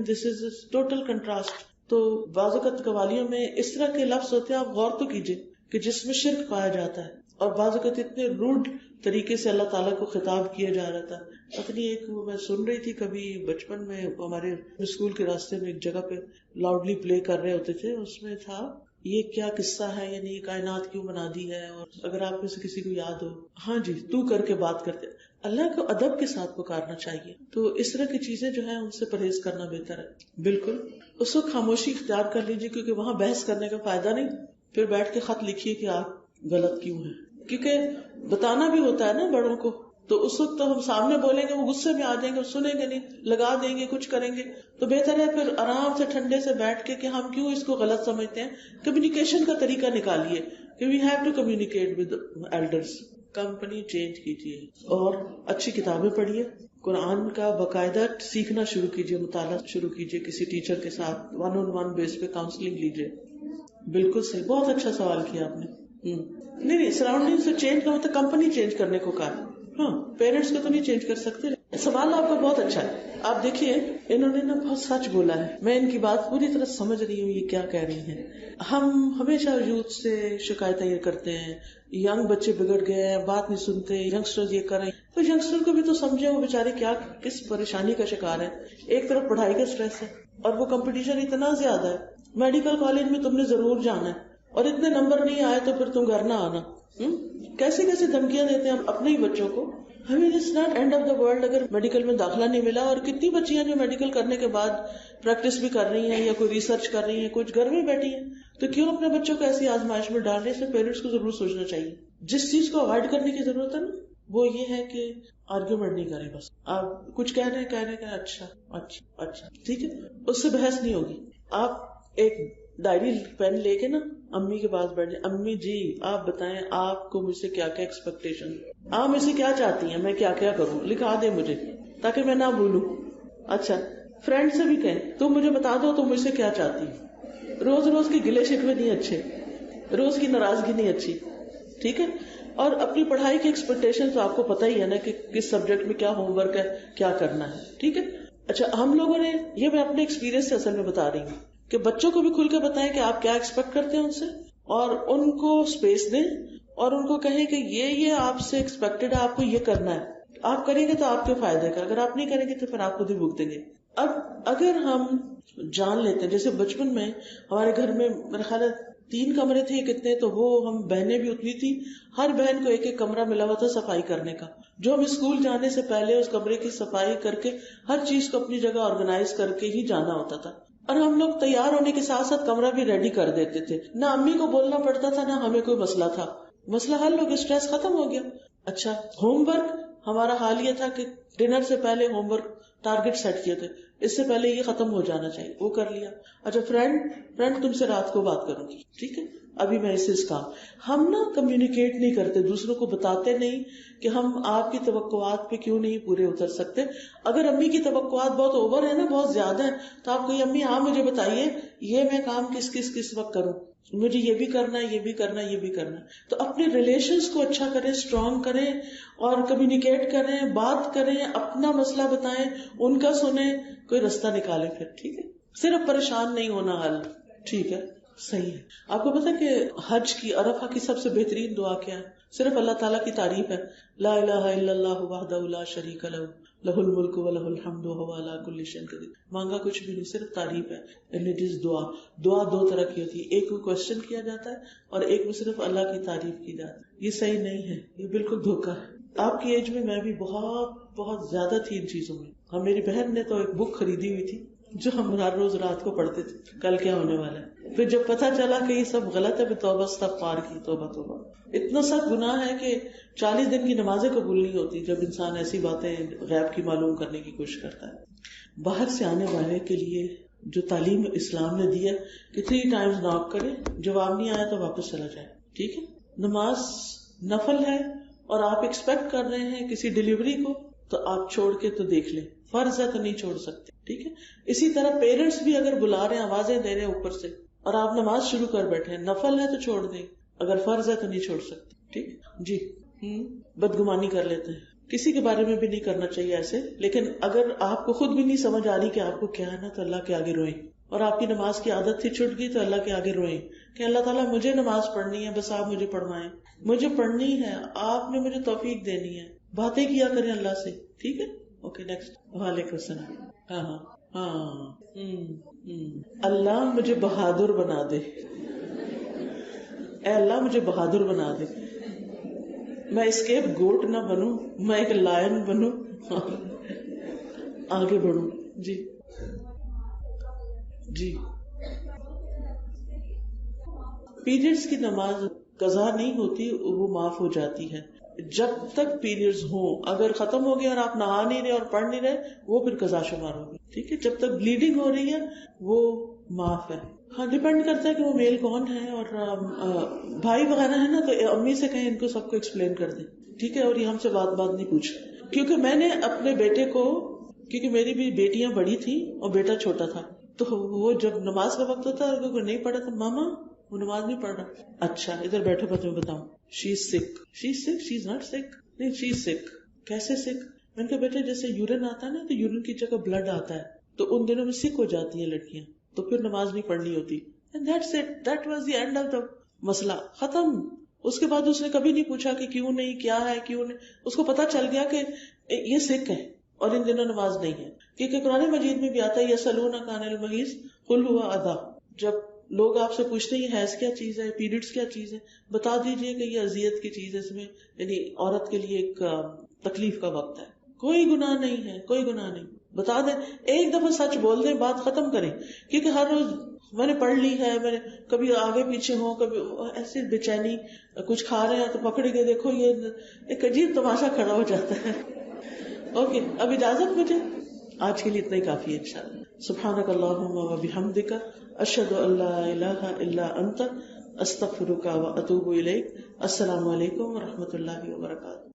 دس از ٹوٹل کنٹراسٹ. تو بعض اوقات قوالیوں میں اس طرح کے لفظ ہوتے ہیں، آپ غور تو کیجئے کہ جس میں شرک پایا جاتا ہے، اور بعض اوقات اتنے روڈ طریقے سے اللہ تعالیٰ کو خطاب کیا جا رہا تھا. اپنی ایک میں سن رہی تھی کبھی بچپن میں، ہمارے اسکول کے راستے میں ایک جگہ پہ لاؤڈلی پلے کر رہے ہوتے تھے، اس میں تھا یہ کیا قصہ ہے، یعنی یہ کائنات کیوں بنا دی ہے، اور اگر آپ میں سے کسی کو یاد ہو، ہاں جی تو کر کے بات کرتے. اللہ کو ادب کے ساتھ پکارنا چاہیے. تو اس طرح کی چیزیں جو ہیں ان سے پرہیز کرنا بہتر ہے. بالکل اس وقت خاموشی اختیار کر لیجیے، کیونکہ وہاں بحث کرنے کا فائدہ نہیں. پھر بیٹھ کے خط لکھیے کہ آپ غلط کیوں ہیں، کیونکہ بتانا بھی ہوتا ہے نا بڑوں کو. تو اس وقت تو ہم سامنے بولیں گے، وہ غصے میں آ جائیں گے، سنیں گے نہیں، لگا دیں گے، کچھ کریں گے. تو بہتر ہے پھر آرام سے ٹھنڈے سے بیٹھ کے کہ ہم کیوں اس کو غلط سمجھتے ہیں. کمیونیکیشن کا طریقہ نکالیے کہ we have to communicate with elders. Company change کیجیے اور اچھی کتابیں پڑھیے. قرآن کا باقاعدہ سیکھنا شروع کیجیے، مطالعہ شروع کیجیے، کسی ٹیچر کے ساتھ 1-on-1 بیس پہ کاؤنسلنگ لیجیے. بالکل صحیح، بہت اچھا سوال کیا آپ نے. نہیں سراؤنڈنگ سے چینج کا مطلب کمپنی چینج کرنے کو کہا. ہاں پیرنٹس کو تو نہیں چینج کر سکتے. سوال آپ کا بہت اچھا ہے. آپ دیکھیے انہوں نے نا بہت سچ بولا ہے. میں ان کی بات پوری طرح سمجھ رہی ہوں، یہ کیا کہہ رہی ہیں. ہم ہمیشہ یوتھ سے شکایتیں یہ کرتے ہیں، ینگ بچے بگڑ گئے ہیں، بات نہیں سنتے، ینگسٹر یہ کریں. تو ینگسٹر کو بھی تو سمجھے وہ بیچارے کیا کس پریشانی کا شکار ہے. ایک طرف پڑھائی کا اسٹریس ہے اور وہ کمپٹیشن اتنا زیادہ ہے. میڈیکل کالج میں تم نے ضرور جانا ہے اور اتنے نمبر نہیں آئے تو پھر تم گھر نہ آنا. کیسے کیسے دھمکیاں دیتے ہیں ہم اپنے ہی بچوں کو. ہمیں it's not end of the world اگر میڈیکل میں داخلہ نہیں ملا. اور کتنی بچیاں جو میڈیکل کرنے کے بعد پریکٹس بھی کر رہی ہیں یا کوئی ریسرچ کر رہی ہیں، کچھ گھر میں بیٹھی ہیں. تو کیوں اپنے بچوں کو ایسی آزمائش میں ڈال رہے ہیں؟ اس میں پیرنٹس کو ضرور سوچنا چاہیے. جس چیز کو اوائڈ کرنے کی ضرورت ہے نا وہ یہ ہے کہ آرگیومنٹ نہیں کریں. بس آپ کچھ کہہ رہے ہیں اچھا ٹھیک ہے، اس سے بحث نہیں ہوگی. آپ ایک ڈائری پین لے کے نا امی کے پاس بیٹھ جائیں. امی جی آپ بتائیں آپ کو مجھ سے کیا کیا ایکسپیکٹیشن، آپ مجھ سے کیا چاہتی ہیں، میں کیا کیا کروں، لکھا دیں مجھے تاکہ میں نہ بھولوں. اچھا فرینڈ سے بھی کہیں تم مجھے بتا دو تم مجھ سے کیا چاہتی. روز روز کے گلے شکوے نہیں اچھے، روز کی ناراضگی نہیں اچھی. ٹھیک ہے. اور اپنی پڑھائی کی ایکسپیکٹیشن تو آپ کو پتہ ہی ہے نا کہ کس سبجیکٹ میں کیا ہوم ورک ہے، کیا کرنا ہے. ٹھیک ہے. اچھا ہم لوگوں نے یہ، میں اپنے ایکسپیرینس سے اصل میں بتا رہی ہوں کہ بچوں کو بھی کھل کے بتائیں کہ آپ کیا ایکسپیکٹ کرتے ہیں ان سے، اور ان کو اسپیس دیں اور ان کو کہیں کہ یہ آپ سے ایکسپیکٹڈ ہے، آپ کو یہ کرنا ہے. آپ کریں گے تو آپ کے فائدے کا، اگر آپ نہیں کریں گے تو پھر آپ خود ہی بھگتیں گے. اب اگر ہم جان لیتے ہیں، جیسے بچپن میں ہمارے گھر میں میرا خیال ہے 3 کمرے تھے کتنے، تو وہ ہم بہنیں بھی اتنی تھی، ہر بہن کو ایک ایک کمرہ ملا ہوا تھا صفائی کرنے کا. جو ہم اسکول جانے سے پہلے اس کمرے کی صفائی کر کے ہر چیز کو اپنی جگہ آرگنائز کر کے ہی جانا ہوتا تھا. اور ہم لوگ تیار ہونے کے ساتھ ساتھ کمرہ بھی ریڈی کر دیتے تھے. نہ امی کو بولنا پڑتا تھا، نہ ہمیں کوئی مسئلہ تھا. مسئلہ حل ہو گیا، اسٹریس ختم ہو گیا. اچھا ہوم ورک ہمارا حال یہ تھا کہ ڈنر سے پہلے ہوم ورک ٹارگٹ سیٹ کیے تھے، اس سے پہلے یہ ختم ہو جانا چاہیے، وہ کر لیا. اچھا فرینڈ تم سے رات کو بات کروں گی، ٹھیک ہے، ابھی میں اس کام. ہم نا کمیونیکیٹ نہیں کرتے، دوسروں کو بتاتے نہیں کہ ہم آپ کی توقعات پہ کیوں نہیں پورے اتر سکتے. اگر امی کی توقعات بہت اوور ہے نا، بہت زیادہ ہے، تو آپ کہیں امی ہاں مجھے بتائیے یہ میں کام کس وقت کروں، مجھے یہ بھی کرنا ہے، یہ بھی کرنا ہے، یہ بھی کرنا ہے. تو اپنے ریلیشنز کو اچھا کریں، اسٹرانگ کریں اور کمیونیکیٹ کریں، بات کریں، اپنا مسئلہ بتائیں، ان کا سنیں، کوئی رستہ نکالیں پھر. ٹھیک ہے. صرف پریشان نہیں ہونا حل. ٹھیک ہے صحیح ہے. آپ کو پتا کہ حج کی عرفہ کی سب سے بہترین دعا کیا ہے؟ صرف اللہ تعالیٰ کی تعریف ہے. لا الہ الا اللہ وحدہ لا شریک لہ لہ الملک ولہ الحمد وہو علی کل شیء قدیر. مانگا کچھ بھی نہیں، صرف تعریف ہے. اینڈ اٹ از دعا. دعا 2 طرح کی ہوتی ہے، ایک میں کوشچن کیا جاتا ہے اور ایک میں صرف اللہ کی تعریف کی جاتی ہے. یہ صحیح نہیں ہے، یہ بالکل دھوکہ ہے. آپ کی ایج میں میں بھی بہت زیادہ تھی ان چیزوں میں. میری بہن نے تو ایک بک خریدی ہوئی تھی جو ہم ہر روز رات کو پڑھتے تھے، کل کیا ہونے والا ہے. پھر جب پتہ چلا کہ یہ سب غلط ہے، پھر توبہ استغفار کی. توبہ اتنا سخت گناہ ہے کہ 40 دن کی نمازیں قبول نہیں ہوتی جب انسان ایسی باتیں غیب کی معلوم کرنے کی کوشش کرتا ہے. باہر سے آنے والے کے لیے جو تعلیم اسلام نے دی ہے کہ 3 times ناک کرے، جواب نہیں آیا تو واپس چلا جائے. ٹھیک ہے. نماز نفل ہے اور آپ ایکسپیکٹ کر رہے ہیں کسی ڈیلیوری کو، تو آپ چھوڑ کے تو دیکھ لیں. فرض ہے تو نہیں چھوڑ سکتے. ٹھیک ہے. اسی طرح پیرنٹس بھی اگر بلا رہے ہیں، آوازیں دے رہے ہیں اوپر سے، اور آپ نماز شروع کر بیٹھے ہیں، نفل ہے تو چھوڑ دیں، اگر فرض ہے تو نہیں چھوڑ سکتے. ٹھیک جی. بدگمانی کر لیتے ہیں، کسی کے بارے میں بھی نہیں کرنا چاہیے ایسے، لیکن اگر آپ کو خود بھی نہیں سمجھ آ رہی کہ آپ کو کیا ہے نا، تو اللہ کے آگے روئیں. اور آپ کی نماز کی عادت تھی چھٹ گئی تو اللہ کے آگے روئیں کہ اللہ تعالیٰ مجھے نماز پڑھنی ہے، بس آپ مجھے پڑھوائیں، مجھے پڑھنی ہے، آپ نے مجھے توفیق دینی ہے. باتیں کیا کریں اللہ سے. ٹھیک ہے. Okay next. وعلیکم السلام. ہاں ہاں ہاں. اللہ مجھے بہادر بنا دے. اے اللہ مجھے بہادر بنا دے، میں اسکیپ گوٹ نہ بنوں، میں ایک لائن بنوں، آگے بڑھوں. جی جی. پیریڈز کی نماز قضا نہیں ہوتی، وہ معاف ہو جاتی ہے جب تک پیریڈز ہوں. اگر ختم ہو گیا اور آپ نہا نہیں رہے اور پڑھ نہیں رہے، وہ پھر قضا شمار ہوگی. ٹھیک ہے. جب تک بلیڈنگ ہو رہی ہے وہ معاف ہے. ہاں ڈیپینڈ کرتا ہے کہ وہ میل کون ہے، اور بھائی وغیرہ ہے نا تو امی سے کہیں ان کو سب کو ایکسپلین کر دیں. ٹھیک ہے. اور یہ ہم سے بات نہیں پوچھ، کیونکہ میں نے اپنے بیٹے کو، کیونکہ میری بھی بیٹیاں بڑی تھی اور بیٹا چھوٹا تھا، تو وہ جب نماز کا وقت ہوتا ہے اگر نہیں پڑھا تو ماما وہ نماز نہیں پڑھ رہا. اچھا ادھر بیٹھو میں تمہیں بتاؤں. شی از سک. شی از سک. شی از ناٹ سک. نہیں شی از سک. کیسے سک؟ میں نے کہا بیٹے جیسے یورین آتا ہے نا تو یورین کی جگہ بلڈ آتا ہے، تو ان دنوں میں سک ہو جاتی ہیں لڑکیاں، تو پھر نماز نہیں پڑھنی ہوتی. And that's it. That was the end of the مسئلہ ختم. اس کے بعد اس نے کبھی نہیں پوچھا کہ کیوں نہیں، کیا ہے کیوں نہیں. اس کو پتا چل گیا کہ یہ سکھ ہے اور ان دنوں نماز نہیں ہے. کیونکہ قرآن مجید میں بھی آتا ہے یسألونک عن المحیض قل هو اذی. جب لوگ آپ سے پوچھتے ہیں یہ حیض کیا چیز ہے، پیریڈز کیا چیز ہے، بتا دیجئے کہ یہ اذیت کی چیز ہے، اس میں یعنی عورت کے لیے ایک تکلیف کا وقت ہے. کوئی گناہ نہیں ہے، کوئی گناہ نہیں. بتا دیں، ایک دفعہ سچ بول دیں، بات ختم کریں. کیونکہ ہر روز میں نے پڑھ لی ہے، میں نے کبھی آگے پیچھے ہوں، کبھی ایسی بے چینی، کچھ کھا رہے ہیں تو پکڑ کے دیکھو یہ ایک عجیب تماشا کھڑا ہو جاتا ہے. اوکے اب اجازت مجھے آج کے لیے اتنا ہی کافی ہے انشاءاللہ. سبحانک اللہم و بحمدک اشہد ان لا الہ الا انت استغفرک و اتوب الیک. السلام علیکم و رحمۃ اللہ وبرکاتہ.